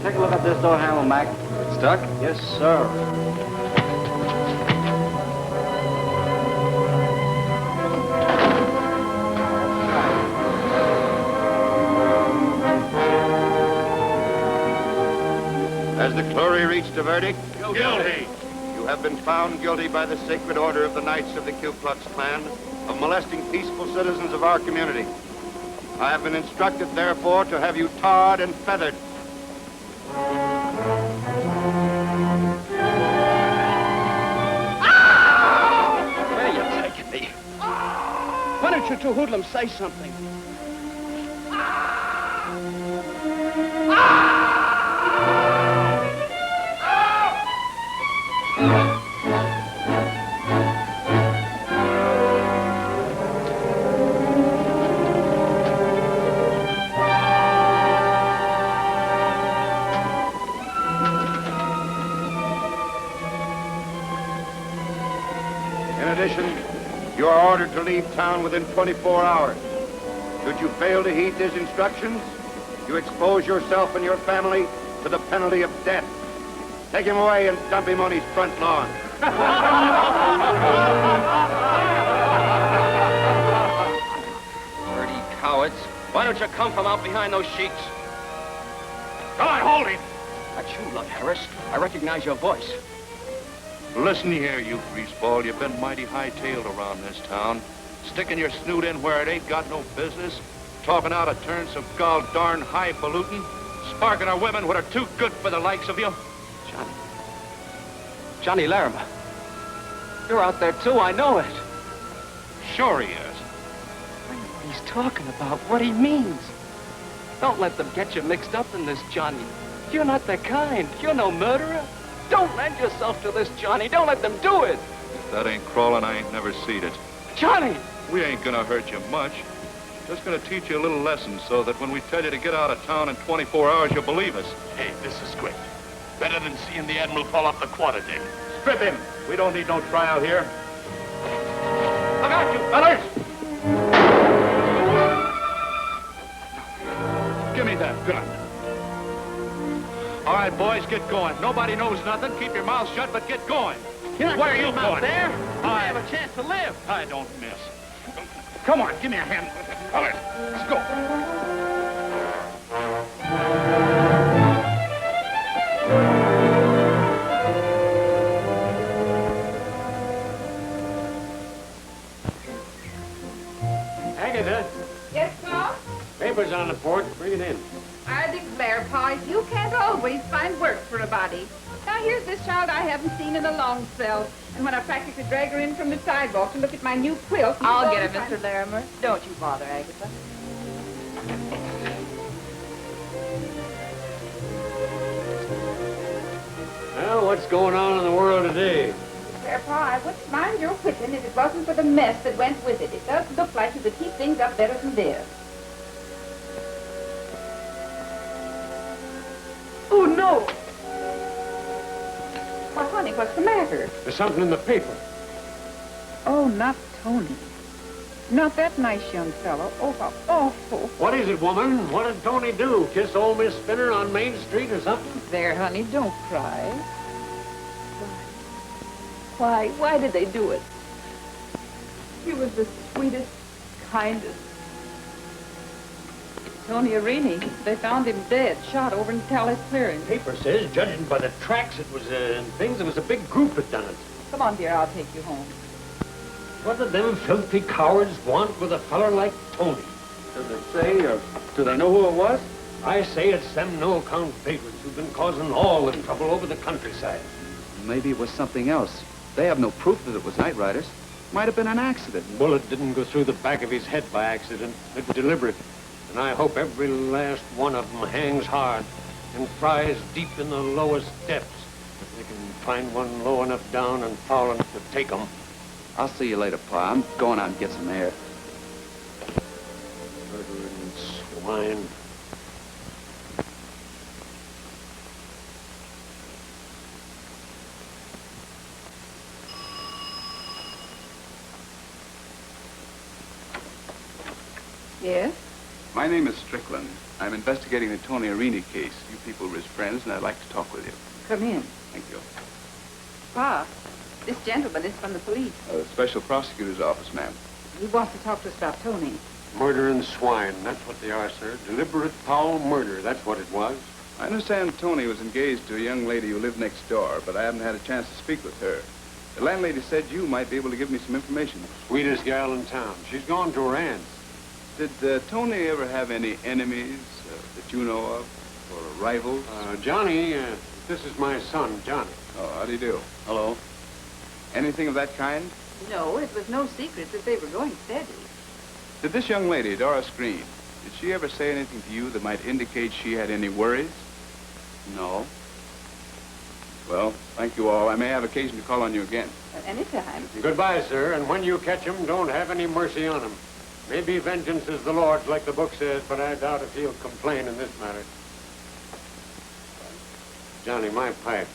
Take a look at this door handle, Mac. It's stuck? Yes, sir. Has the jury reached a verdict? Guilty. You have been found guilty by the sacred order of the Knights of the Ku Klux Klan of molesting peaceful citizens of our community. I have been instructed, therefore, to have you tarred and feathered. Where are you taking me? Why don't you two hoodlums say something? In addition, you are ordered to leave town within 24 hours. Should you fail to heed these instructions, you expose yourself and your family to the penalty of death. Take him away and dump him on his front lawn. Dirty cowards. Why don't you come from out behind those sheets? Come on, hold him. That's you, Lud Harris. I recognize your voice. Listen here, you greaseball. You've been mighty hightailed around this town. Sticking your snoot in where it ain't got no business. Talking out of turn so gall darn highfalutin. Sparking our women what are too good for the likes of you. Johnny Larimer. You're out there, too. I know it. Sure he is. I know what he's talking about, what he means. Don't let them get you mixed up in this, Johnny. You're not the kind. You're no murderer. Don't lend yourself to this, Johnny. Don't let them do it. If that ain't crawling, I ain't never seen it. Johnny! We ain't gonna hurt you much. Just gonna teach you a little lesson so that when we tell you to get out of town in 24 hours, you'll believe us. Hey, this is great. Better than seeing the Admiral call up the quarter deck. Strip him. We don't need no trial here. Look out, you fellas! Give me that gun. All right, boys, get going. Nobody knows nothing. Keep your mouth shut, but get going. You're not Where are you gonna come out going? there. You may have a chance to live. I don't miss. Come on, give me a hand. All right, let's go. Agatha, Yes, Pa? paper's on the porch. Bring it in. I declare, Pa, you can't always find work for a body. Now, here's this child I haven't seen in a long spell. And when I practically drag her in from the sidewalk to look at my new quilt... I'll get her, Mr. Larimer. Don't you bother, Agatha. Well, what's going on in the world today? Declare, Pa, I wouldn't mind your whipping if it wasn't for the mess that went with it. It does look like you could keep things up better than this. Oh, no! Why, honey, what's the matter? There's something in the paper. Oh, not Tony. Not that nice young fellow. Oh, how awful. What is it, woman? What did Tony do? Kiss old Miss Spinner on Main Street or something? There, honey, don't cry. Why did they do it? He was the sweetest, kindest. Tony Arini. They found him dead, shot over in Tallis clearing. Paper says, judging by the tracks it was and things, it was a big group that done it. Come on, dear, I'll take you home. What did them filthy cowards want with a feller like Tony? Did they say, or do they know who it was? I say it's them no-account vagrants who've been causing all the trouble over the countryside. Maybe it was something else. They have no proof that it was night riders. Might have been an accident. Bullet didn't go through the back of his head by accident. It's deliberate. And I hope every last one of them hangs hard and fries deep in the lowest depths. If they can find one low enough down and foul enough to take them. I'll see you later, Pa. I'm going out and get some air. Murdering swine. Yes? My name is Strickland. I'm investigating the Tony Arini case. You people were his friends, and I'd like to talk with you. Come in. Thank you. Pa, this gentleman is from the police. The Special Prosecutor's Office, ma'am. He wants to talk to us about Tony. Murdering swine, that's what they are, sir. Deliberate foul murder, that's what it was. I understand Tony was engaged to a young lady who lived next door, but I haven't had a chance to speak with her. The landlady said you might be able to give me some information. Sweetest gal in town. She's gone to her aunt's. Did Tony ever have any enemies that you know of, or rivals? Johnny, this is my son, Johnny. Oh, how do you do? Hello. Anything of that kind? No, it was no secret that they were going steady. Did this young lady, Doris Green, did she ever say anything to you that might indicate she had any worries? No. Well, thank you all. I may have occasion to call on you again. Anytime. Goodbye, sir, and when you catch him, don't have any mercy on him. Maybe vengeance is the Lord's, like the book says, but I doubt if he'll complain in this matter. Johnny, my pipe.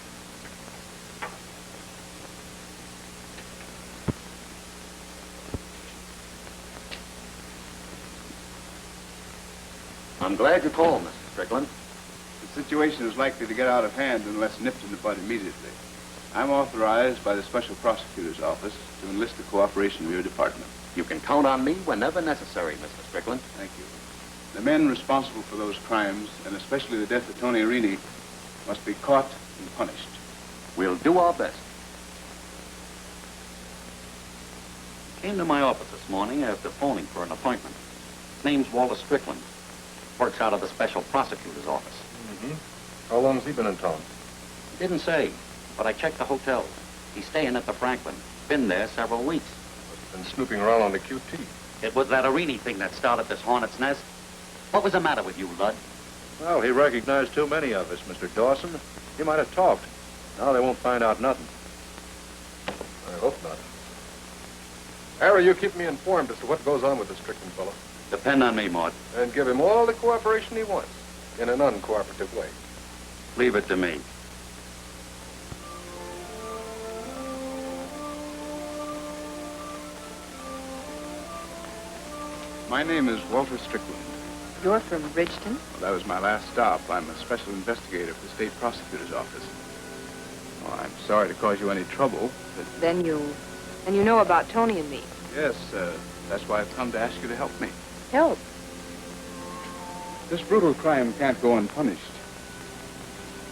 I'm glad you called, Mr. Strickland. The situation is likely to get out of hand unless nipped in the bud immediately. I'm authorized by the Special Prosecutor's Office to enlist the cooperation of your department. You can count on me whenever necessary, Mr. Strickland. Thank you. The men responsible for those crimes, and especially the death of Tony Arini, must be caught and punished. We'll do our best. Came to my office this morning after phoning for an appointment. His name's Walter Strickland. Works out of the Special Prosecutor's Office. Mm-hmm. How long's he been in town? Didn't say, but I checked the hotels. He's staying at the Franklin. Been there several weeks. Been snooping around on the QT. It was that Arini thing that started this hornet's nest. What was the matter with you, Lud? Well, he recognized too many of us, Mr. Dawson. He might have talked. Now they won't find out nothing. I hope not. Harry, you keep me informed as to what goes on with this Strickland fellow. Depend on me, Maud. And give him all the cooperation he wants, in an uncooperative way. Leave it to me. My name is Walter Strickland. You're from Bridgeton? Well, that was my last stop. I'm a special investigator for the State Prosecutor's Office. Well, I'm sorry to cause you any trouble, but... Then you know about Tony and me? Yes, that's why I've come to ask you to help me. Help? This brutal crime can't go unpunished.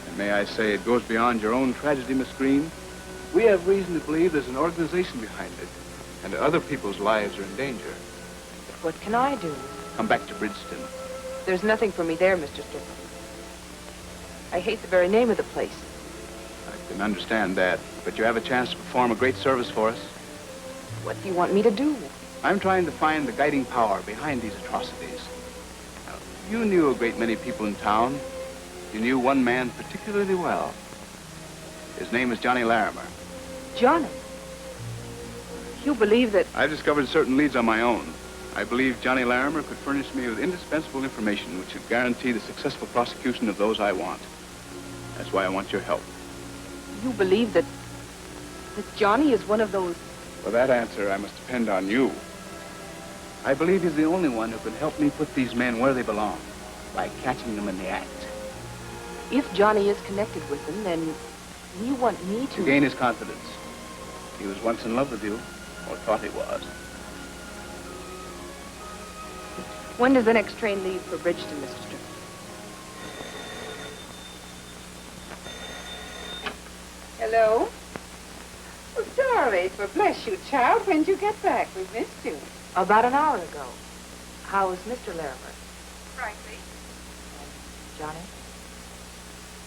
And may I say it goes beyond your own tragedy, Miss Green? We have reason to believe there's an organization behind it, and other people's lives are in danger. What can I do? Come back to Bridgeton. There's nothing for me there, Mr. Strickland. I hate the very name of the place. I can understand that, but you have a chance to perform a great service for us. What do you want me to do? I'm trying to find the guiding power behind these atrocities. Now, you knew a great many people in town. You knew one man particularly well. His name is Johnny Larimer. Johnny? You believe that... I've discovered certain leads on my own. I believe Johnny Larimer could furnish me with indispensable information which would guarantee the successful prosecution of those I want. That's why I want your help. You believe that Johnny is one of those... For that answer, I must depend on you. I believe he's the only one who can help me put these men where they belong, by catching them in the act. If Johnny is connected with them, then you want me to... To gain his confidence. He was once in love with you, or thought he was. When does the next train leave for Bridgeton, Mr. Stern? Hello? Oh, Doris, well, bless you, child. When did you get back? We missed you. About an hour ago. How is Mr. Larimer? Frankly? Johnny?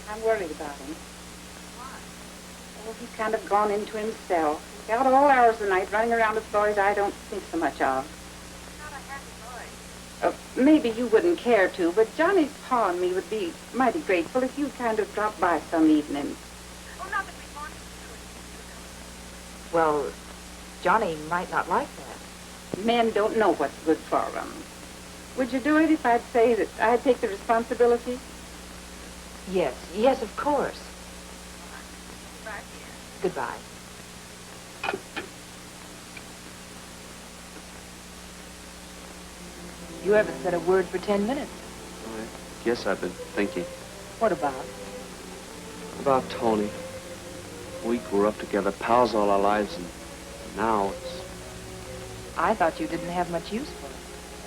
I'm worried about him. Why? Oh, he's kind of gone into himself. He's out all hours of the night running around with boys I don't think so much of. Not a happy boy. Maybe you wouldn't care to, but Johnny's pa and me would be mighty grateful if you'd kind of drop by some evening. Oh, not that we want to do it. Well, Johnny might not like that. Men don't know what's good for them. Would you do it if I'd say that I'd take the responsibility? Yes, yes, of course. Goodbye. You haven't said a word for 10 minutes. I guess I've been thinking. What about? About Tony. We grew up together, pals all our lives, and now it's... I thought you didn't have much use for it.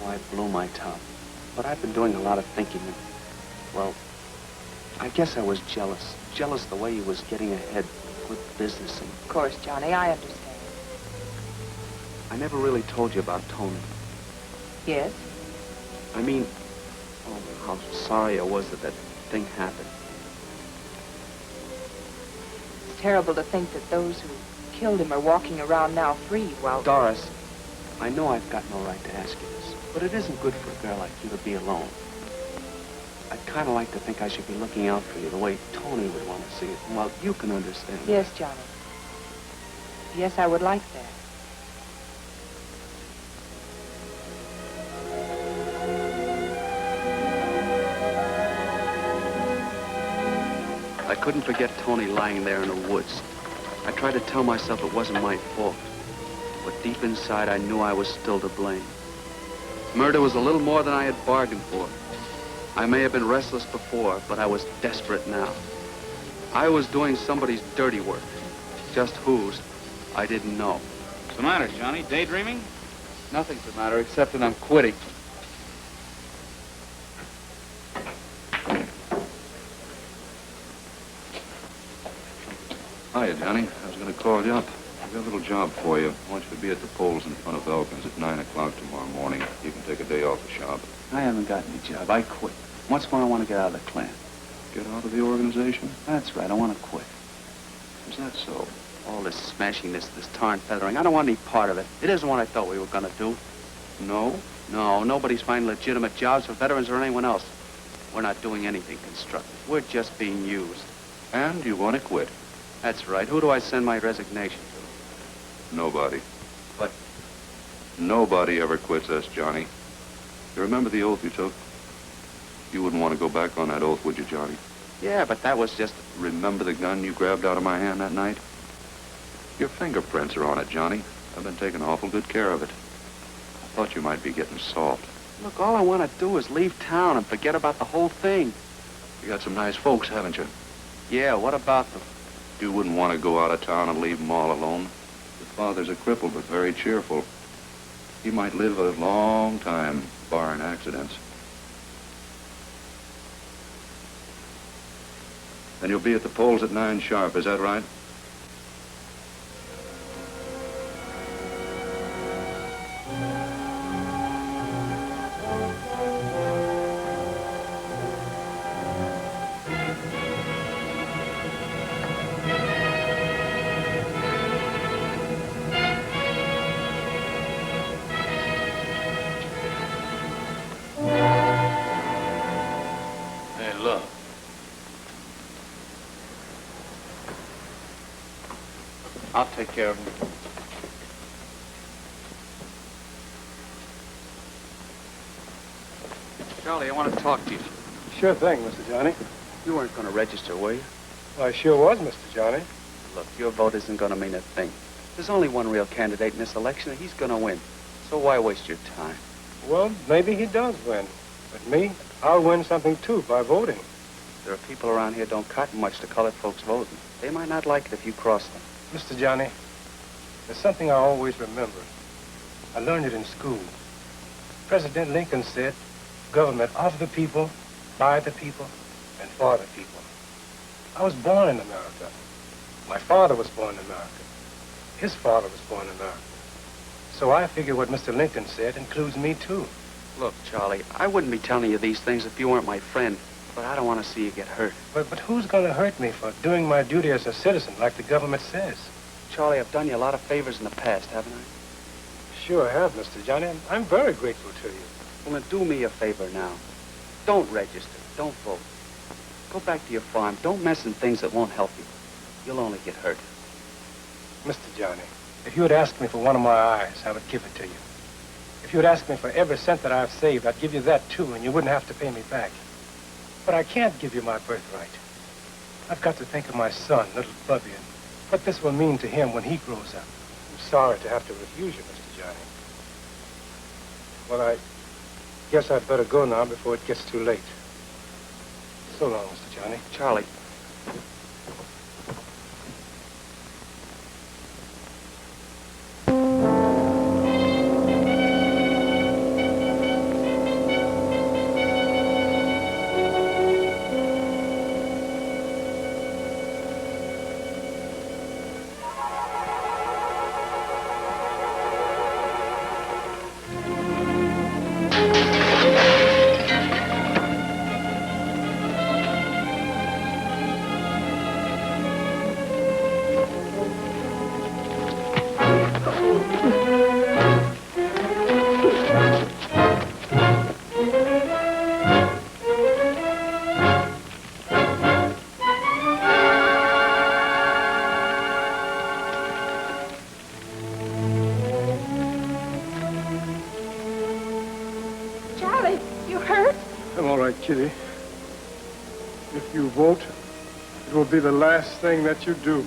Oh, I blew my top. But I've been doing a lot of thinking, and, well, I guess I was jealous. Jealous the way he was getting ahead with business and... Of course, Johnny, I understand. I never really told you about Tony. Yes? I mean, oh, how sorry I was that that thing happened. It's terrible to think that those who killed him are walking around now free while... Doris, I know I've got no right to ask you this, but it isn't good for a girl like you to be alone. I'd kind of like to think I should be looking out for you the way Tony would want to see it. Well, you can understand. Yes, Johnny. Yes, I would like that. I couldn't forget Tony lying there in the woods. I tried to tell myself it wasn't my fault. But deep inside, I knew I was still to blame. Murder was a little more than I had bargained for. I may have been restless before, but I was desperate now. I was doing somebody's dirty work. Just whose, I didn't know. What's the matter, Johnny? Daydreaming? Nothing's the matter, except that I'm quitting. Hiya, Johnny. I was going to call you up. I've got a little job for you. I want you to be at the polls in front of Elkins at 9 o'clock tomorrow morning. You can take a day off the shop. I haven't got any job. I quit. Once more, I want to get out of the Klan. Get out of the organization? That's right. I want to quit. Is that so? All this smashing, this tar and feathering, I don't want any part of it. It isn't what I thought we were going to do. No? No, nobody's finding legitimate jobs for veterans or anyone else. We're not doing anything constructive. We're just being used. And you want to quit? That's right. Who do I send my resignation to? Nobody. But nobody ever quits us, Johnny. You remember the oath you took? You wouldn't want to go back on that oath, would you, Johnny? Yeah, but that was just... Remember the gun you grabbed out of my hand that night? Your fingerprints are on it, Johnny. I've been taking awful good care of it. I thought you might be getting soft. Look, all I want to do is leave town and forget about the whole thing. You got some nice folks, haven't you? Yeah, what about them? You wouldn't want to go out of town and leave them all alone. Your father's a cripple, but very cheerful. He might live a long time, barring accidents. And you'll be at the polls at 9 sharp, is that right? Hey, look. I'll take care of him. Charlie, I want to talk to you. Sure thing, Mr. Johnny. You weren't going to register, were you? Well, I sure was, Mr. Johnny. Look, your vote isn't going to mean a thing. There's only one real candidate in this election, and he's going to win. So why waste your time? Well, maybe he does win. But me, I'll win something, too, by voting. There are people around here don't cotton much to colored folks voting. They might not like it if you cross them. Mr. Johnny, there's something I always remember. I learned it in school. President Lincoln said, government of the people, by the people, and for the people. I was born in America. My father was born in America. His father was born in America. So I figure what Mr. Lincoln said includes me, too. Look, Charlie, I wouldn't be telling you these things if you weren't my friend, but I don't want to see you get hurt. But who's going to hurt me for doing my duty as a citizen like the government says? Charlie, I've done you a lot of favors in the past, haven't I? Sure I have, Mr. Johnny. I'm very grateful to you. Well, then do me a favor now. Don't register. Don't vote. Go back to your farm. Don't mess in things that won't help you. You'll only get hurt. Mr. Johnny, if you had asked me for one of my eyes, I would give it to you. If you had asked me for every cent that I've saved, I'd give you that, too, and you wouldn't have to pay me back. But I can't give you my birthright. I've got to think of my son, little Bubby, and what this will mean to him when he grows up. I'm sorry to have to refuse you, Mr. Johnny. Well, I guess I'd better go now before it gets too late. So long, Mr. Johnny. Charlie. Kitty, if you vote, it will be the last thing that you do.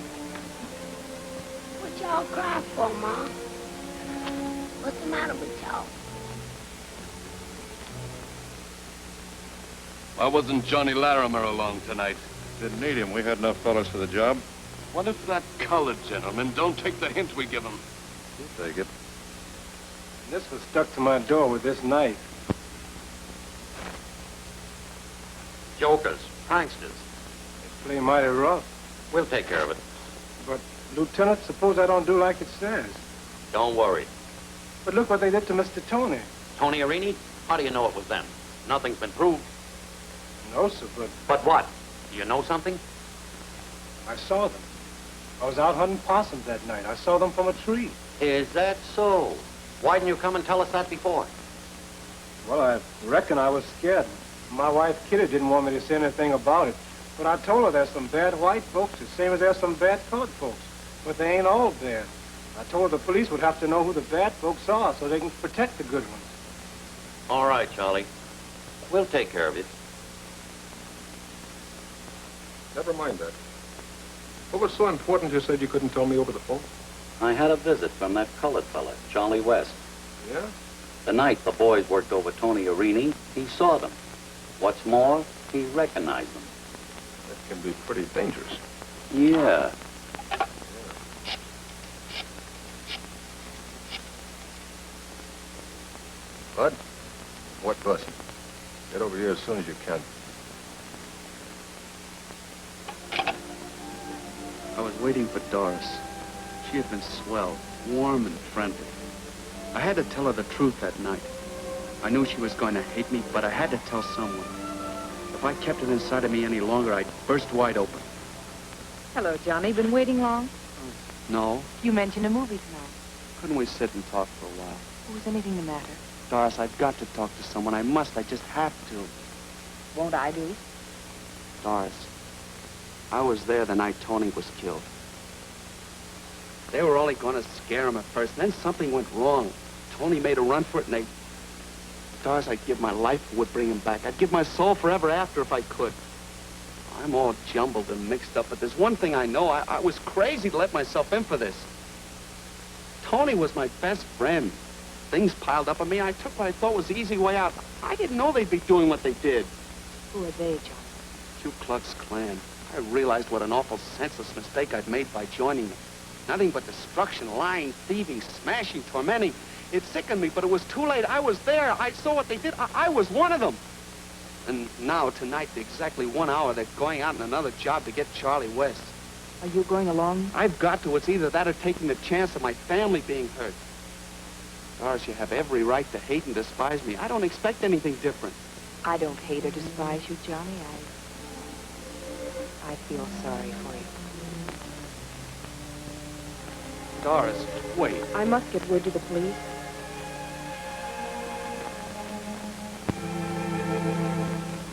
What y'all cry for, Ma? What's the matter with y'all? Why wasn't Johnny Larimer along tonight? Didn't need him. We had enough fellas for the job. What if that colored gentleman don't take the hint we give him? He'll take it. This was stuck to my door with this knife. Jokers, pranksters. They play mighty rough. We'll take care of it. But, Lieutenant, suppose I don't do like it says. Don't worry. But look what they did to Mr. Tony. Tony Arini? How do you know it was them? Nothing's been proved. No, sir, but... But what? Do you know something? I saw them. I was out hunting possums that night. I saw them from a tree. Is that so? Why didn't you come and tell us that before? Well, I reckon I was scared. My wife, Kitty, didn't want me to say anything about it. But I told her there's some bad white folks, the same as there's some bad colored folks. But they ain't all bad. I told her the police would have to know who the bad folks are so they can protect the good ones. All right, Charlie. We'll take care of it. Never mind that. What was so important you said you couldn't tell me over the phone? I had a visit from that colored fella, Charlie West. Yeah? The night the boys worked over Tony Arini, he saw them. What's more, he recognized them. That can be pretty dangerous. Yeah. Bud? What bus? Get over here as soon as you can. I was waiting for Doris. She had been swell, warm and friendly. I had to tell her the truth that night. I knew she was going to hate me, but I had to tell someone. If I kept it inside of me any longer, I'd burst wide open. Hello, Johnny. Been waiting long? No. You mentioned a movie tonight. Couldn't we sit and talk for a while? Was anything the matter? Doris, I've got to talk to someone. I must. I just have to. Won't I do? Doris, I was there the night Tony was killed. They were only going to scare him at first. Then something went wrong. Tony made a run for it, and they... Doris, I'd give my life if it would bring him back. I'd give my soul forever after if I could. I'm all jumbled and mixed up, but there's one thing I know. I was crazy to let myself in for this. Tony was my best friend. Things piled up on me. I took what I thought was the easy way out. I didn't know they'd be doing what they did. Who are they, John? Ku Klux Klan. I realized what an awful senseless mistake I'd made by joining them. Nothing but destruction, lying, thieving, smashing, tormenting. It sickened me, but it was too late. I was there. I saw what they did. I was one of them. And now, tonight, exactly 1 hour, they're going out on another job to get Charlie West. Are you going along? I've got to. It's either that or taking the chance of my family being hurt. Doris, you have every right to hate and despise me. I don't expect anything different. I don't hate or despise you, Johnny. I feel sorry for you. Doris, wait. I must get word to the police.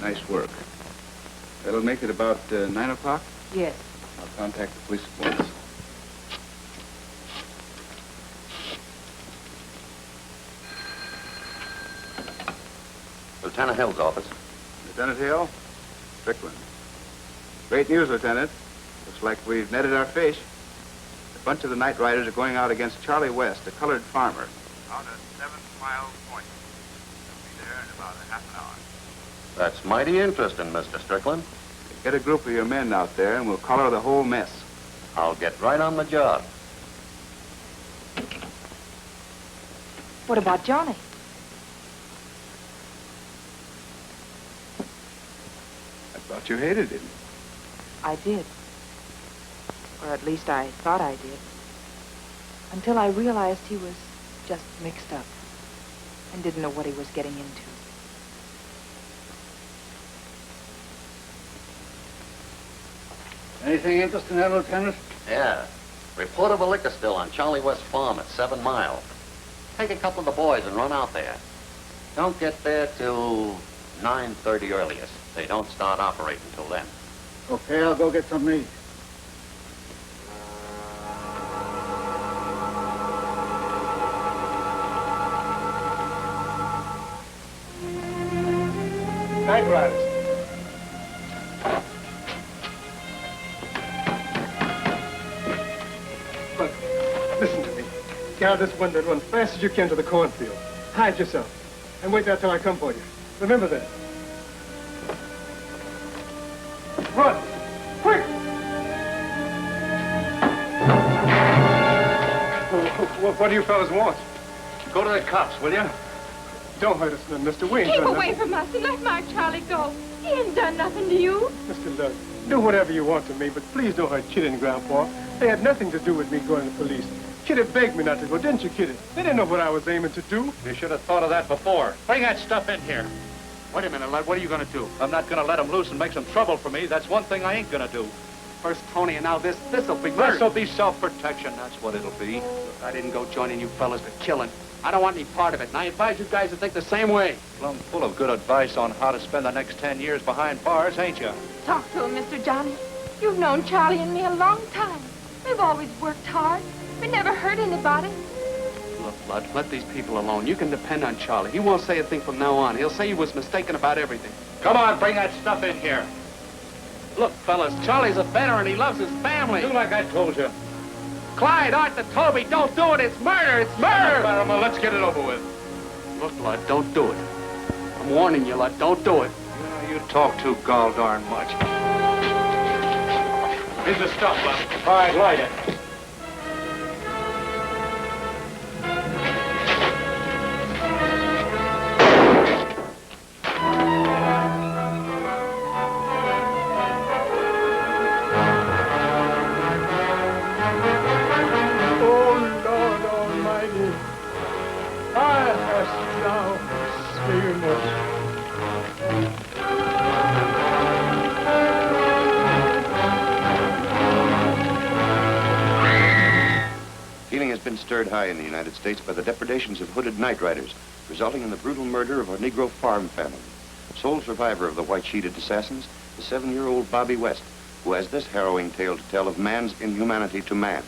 Nice work. That'll make it about 9 o'clock? Yes. I'll contact the police at once. Lieutenant Hill's office. Lieutenant Hill? Strickland. Great news, Lieutenant. Looks like we've netted our fish. A bunch of the night riders are going out against Charlie West, a colored farmer. Out at 7 Mile Point. They'll be there in about a half an hour. That's mighty interesting, Mr. Strickland. Get a group of your men out there, and we'll collar the whole mess. I'll get right on the job. What about Johnny? I thought you hated him. I did. Or at least I thought I did. Until I realized he was just mixed up and didn't know what he was getting into. Anything interesting there, Lieutenant? Yeah. Report of a liquor still on Charlie West Farm at 7 Mile. Take a couple of the boys and run out there. Don't get there till 9:30 earliest. They don't start operating till then. Okay, I'll go get some meat. Night riders. Look, listen to me. Get out this window and run fast as you can to the cornfield. Hide yourself. And wait there till I come for you. Remember that. Run! Quick! What do you fellas want? Go to the cops, will you? Don't hurt us, mister. We ain't Keep done away nothing. from us and let my Charlie go. He ain't done nothing to you. Mr. Love, do whatever you want to me, but please don't hurt Kitty and Grandpa. They had nothing to do with me going to the police. Kitty begged me not to go, didn't you, Kitty? They didn't know what I was aiming to do. You should have thought of that before. Bring that stuff in here. Wait a minute, lad. What are you going to do? I'm not going to let him loose and make some trouble for me. That's one thing I ain't going to do. First Tony, and now this'll be murder. This'll be self-protection. That's what it'll be. Look, I didn't go joining you fellas for killing. I don't want any part of it, and I advise you guys to think the same way. Plumb full of good advice on how to spend the next 10 years behind bars, ain't you? Talk to him, Mr. Johnny. You've known Charlie and me a long time. We've always worked hard. We never hurt anybody. Look, Lud, let these people alone. You can depend on Charlie. He won't say a thing from now on. He'll say he was mistaken about everything. Come on, bring that stuff in here. Look, fellas, Charlie's a veteran. He loves his family. Do like I told you. Clyde, Arthur, Toby, don't do it. It's murder. It's murder. Barrymore, let's get it over with. Look, Lud, don't do it. I'm warning you, Lud, don't do it. You talk too gall darn much. Here's the stuff, Lud. All right, light it. Feeling has been stirred high in the United States by the depredations of hooded night riders, resulting in the brutal murder of a Negro farm family. Sole survivor of the white-sheeted assassins, the 7-year-old Bobby West, who has this harrowing tale to tell of man's inhumanity to man.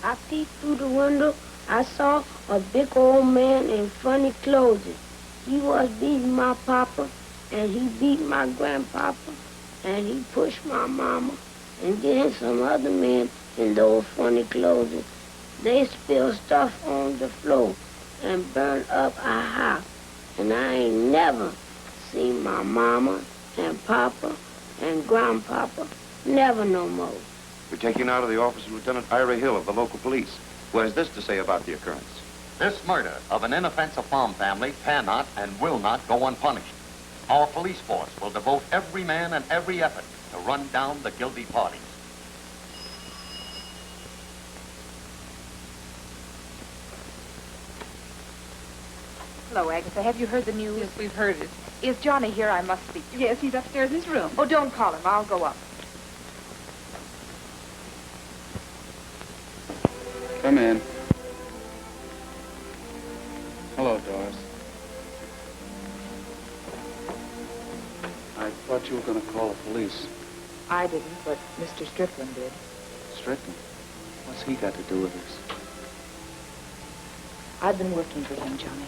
I peeked through the window. I saw a big old man in funny clothes. He was beating my papa, and he beat my grandpapa, and he pushed my mama. And then some other men in those funny clothes, they spilled stuff on the floor and burned up our house. And I ain't never seen my mama and papa and grandpapa, never no more. We're taking out of the office of Lieutenant Ira Hill of the local police. What has this to say about the occurrence? This murder of an inoffensive farm family cannot and will not go unpunished. Our police force will devote every man and every effort to run down the guilty parties. Hello, Agatha. Have you heard the news? Yes, we've heard it. Is Johnny here? I must speak to him. Yes, he's upstairs in his room. Oh, don't call him. I'll go up. Come in. Hello, Doris. I thought you were going to call the police. I didn't, but Mr. Strickland did. Strickland? What's he got to do with this? I've been working for him, Johnny.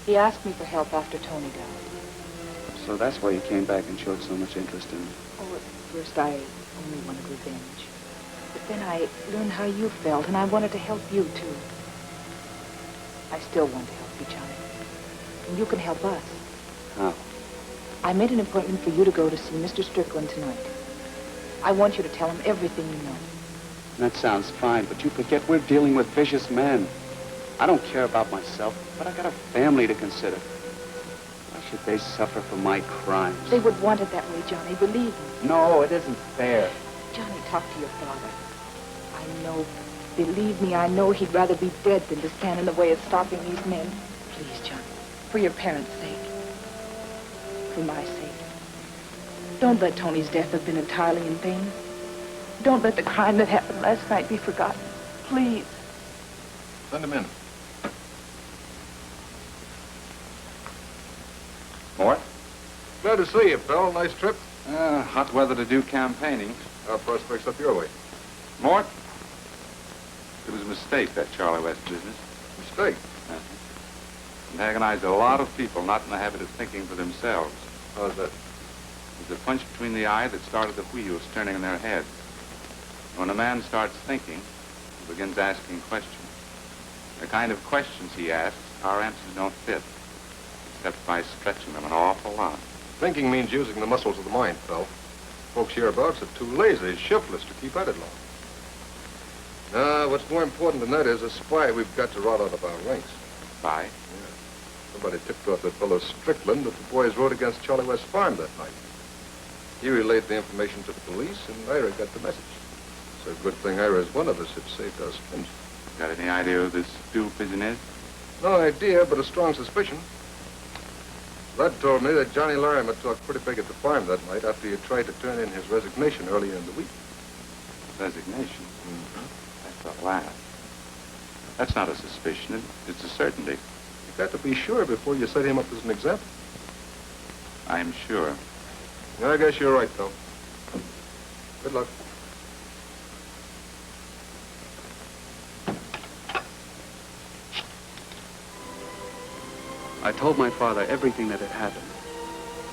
He asked me for help after Tony died. So that's why you came back and showed so much interest in me. Oh, at first I only wanted revenge. But then I learned how you felt, and I wanted to help you, too. I still want to help you, Johnny. And you can help us. How? I made an appointment for you to go to see Mr. Strickland tonight. I want you to tell him everything you know. That sounds fine, but you forget we're dealing with vicious men. I don't care about myself, but I got a family to consider. Why should they suffer for my crimes? They would want it that way, Johnny, believe me. No, it isn't fair. Johnny, talk to your father. I know, believe me, I know he'd rather be dead than to stand in the way of stopping these men. Please, Johnny, for your parents' sake. For my sake. Don't let Tony's death have been entirely in vain. Don't let the crime that happened last night be forgotten. Please. Send him in. Mort? Glad to see you, Bill. Nice trip. Hot weather to do campaigning. Our prospects up your way. Mort? It was a mistake, that Charlie West business. Mistake? Antagonized a lot of people not in the habit of thinking for themselves. How's that? It was a punch between the eye that started the wheels turning in their heads. When a man starts thinking, he begins asking questions. The kind of questions he asks, our answers don't fit, except by stretching them an awful lot. Thinking means using the muscles of the mind, Phil. Folks hereabouts are too lazy, shiftless to keep at it long. What's more important than that is a spy we've got to rout out of our ranks. Spy? Yeah. Somebody tipped off that fellow Strickland that the boys rode against Charlie West's farm that night. He relayed the information to the police, and Ira got the message. It's a good thing Ira's one of us. It saved our skins. Got any idea who this stool pigeon is? No idea, but a strong suspicion. Lud told me that Johnny Larimer talked pretty big at the farm that night after he had tried to turn in his resignation earlier in the week. Resignation? Mm-hmm. That's a laugh. That's not a suspicion. It's a certainty. You've got to be sure before you set him up as an example. I'm sure. I guess you're right, though. Good luck. I told my father everything that had happened.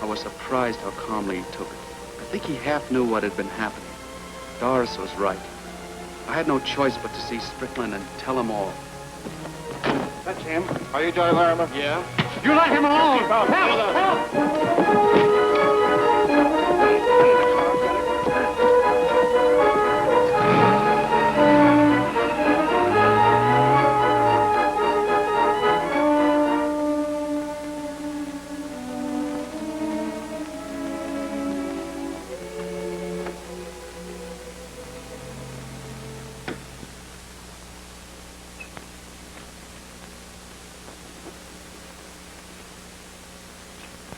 I was surprised how calmly he took it. I think he half knew what had been happening. Doris was right. I had no choice but to see Strickland and tell him all. That's him. Are you Johnny Larimer? Yeah. You let him alone! Help!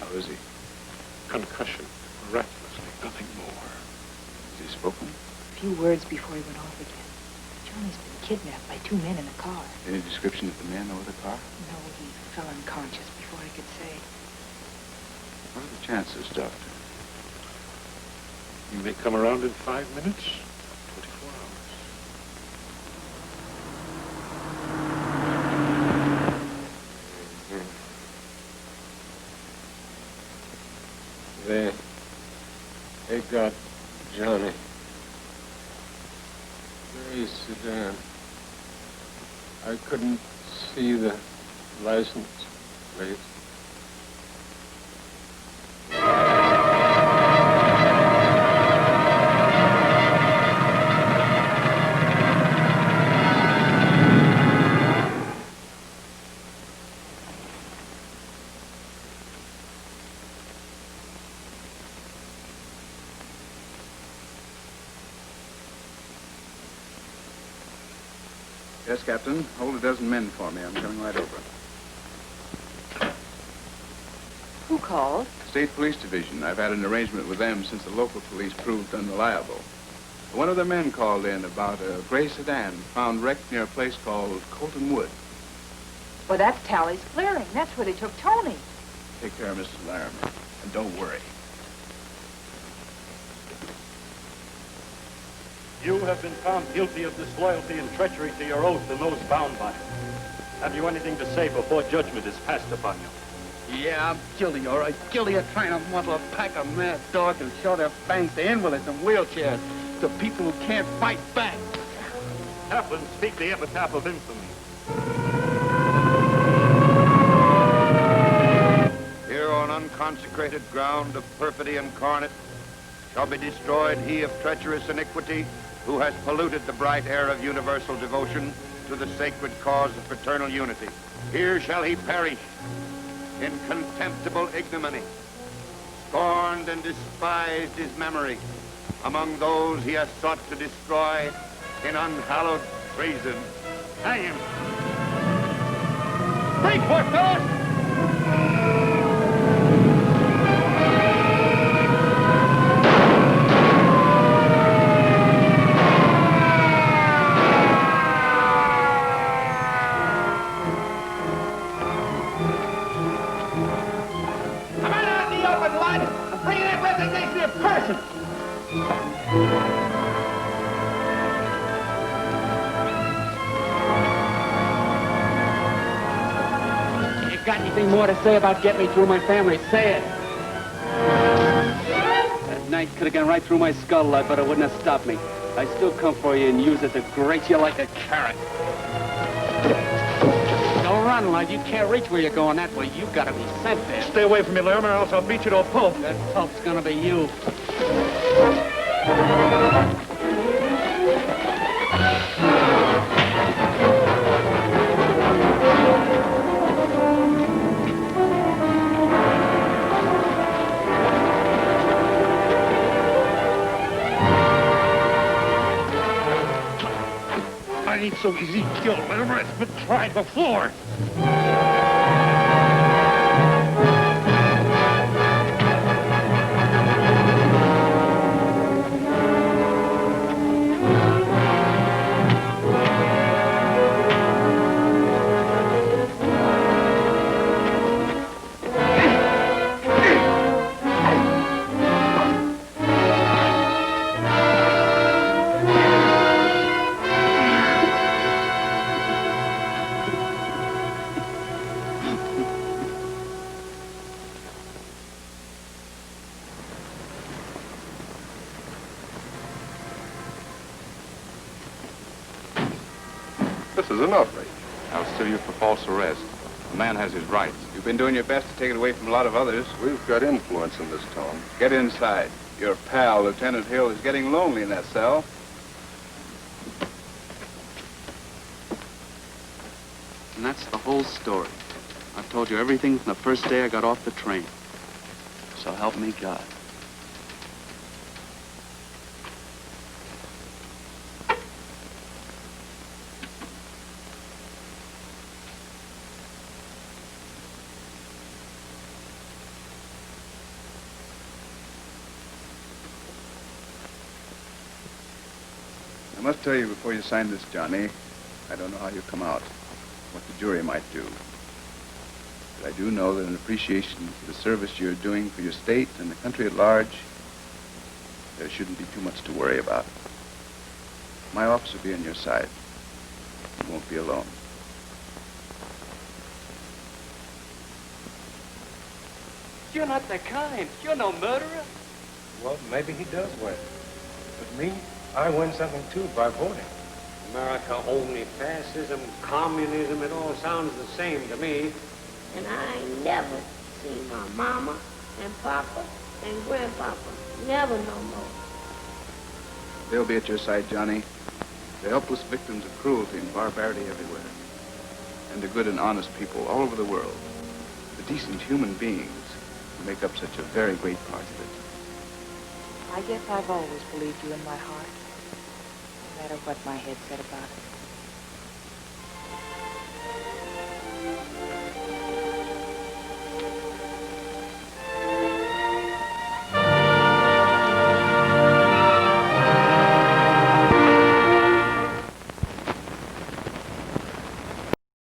How is he? Concussion. Miraculously, nothing more. Has he spoken? A few words before he went off again. Johnny's been kidnapped by 2 men in a car. Any description of the man or the car? No, he fell unconscious before I could say. What are the chances, Doctor? He may come around in 5 minutes, 24 hours. They got Johnny. Very sedan. I couldn't see the license plate. Yes, Captain. Hold a dozen men for me. I'm coming right over. Who called? State Police Division. I've had an arrangement with them since the local police proved unreliable. One of their men called in about a gray sedan found wrecked near a place called Colton Wood. Well, that's Tally's clearing. That's where they took Tony. Take care of Mr. Laramie. And don't worry. You have been found guilty of disloyalty and treachery to your oath and those bound by it. Have you anything to say before judgment is passed upon you? Yeah, I'm guilty, all right. Guilty of trying to muzzle a pack of mad dogs and show their fangs to invalids and wheelchairs, to people who can't fight back. Chaplain, speak the epitaph of infamy. Here on unconsecrated ground of perfidy incarnate shall be destroyed he of treacherous iniquity who has polluted the bright air of universal devotion to the sacred cause of fraternal unity. Here shall he perish in contemptible ignominy. Scorned and despised his memory among those he has sought to destroy in unhallowed treason. Hang him! Break for it, fellas! Got anything more to say about getting me through my family? Say it. That knife could have gone right through my skull, lad, but it wouldn't have stopped me. I still come for you and use it to grate you like a carrot. Don't run, lad. You can't reach where you're going that way. You gotta be sent there. Stay away from me, Laramie, or else I'll beat you to a pulp. That pulp's gonna be you. I ain't so easy killed, Laramie. It's been tried before. This is an outrage. I'll sue you for false arrest. A man has his rights. You've been doing your best to take it away from a lot of others. We've got influence in this town. Get inside. Your pal, Lieutenant Hill, is getting lonely in that cell. And that's the whole story. I've told you everything from the first day I got off the train. So help me God. I must tell you before you sign this, Johnny, I don't know how you come out, what the jury might do. But I do know that in appreciation for the service you're doing for your state and the country at large, there shouldn't be too much to worry about. My office will be on your side. You won't be alone. You're not the kind. You're no murderer. Well, maybe he does win. But me, I win something too by voting. America only fascism, communism, it all sounds the same to me. And I ain't never seen my mama and papa and grandpapa. Never no more. They'll be at your side, Johnny. The helpless victims of cruelty and barbarity everywhere. And the good and honest people all over the world. The decent human beings who make up such a very great part of it. I guess I've always believed you in my heart, no matter what my head said about it.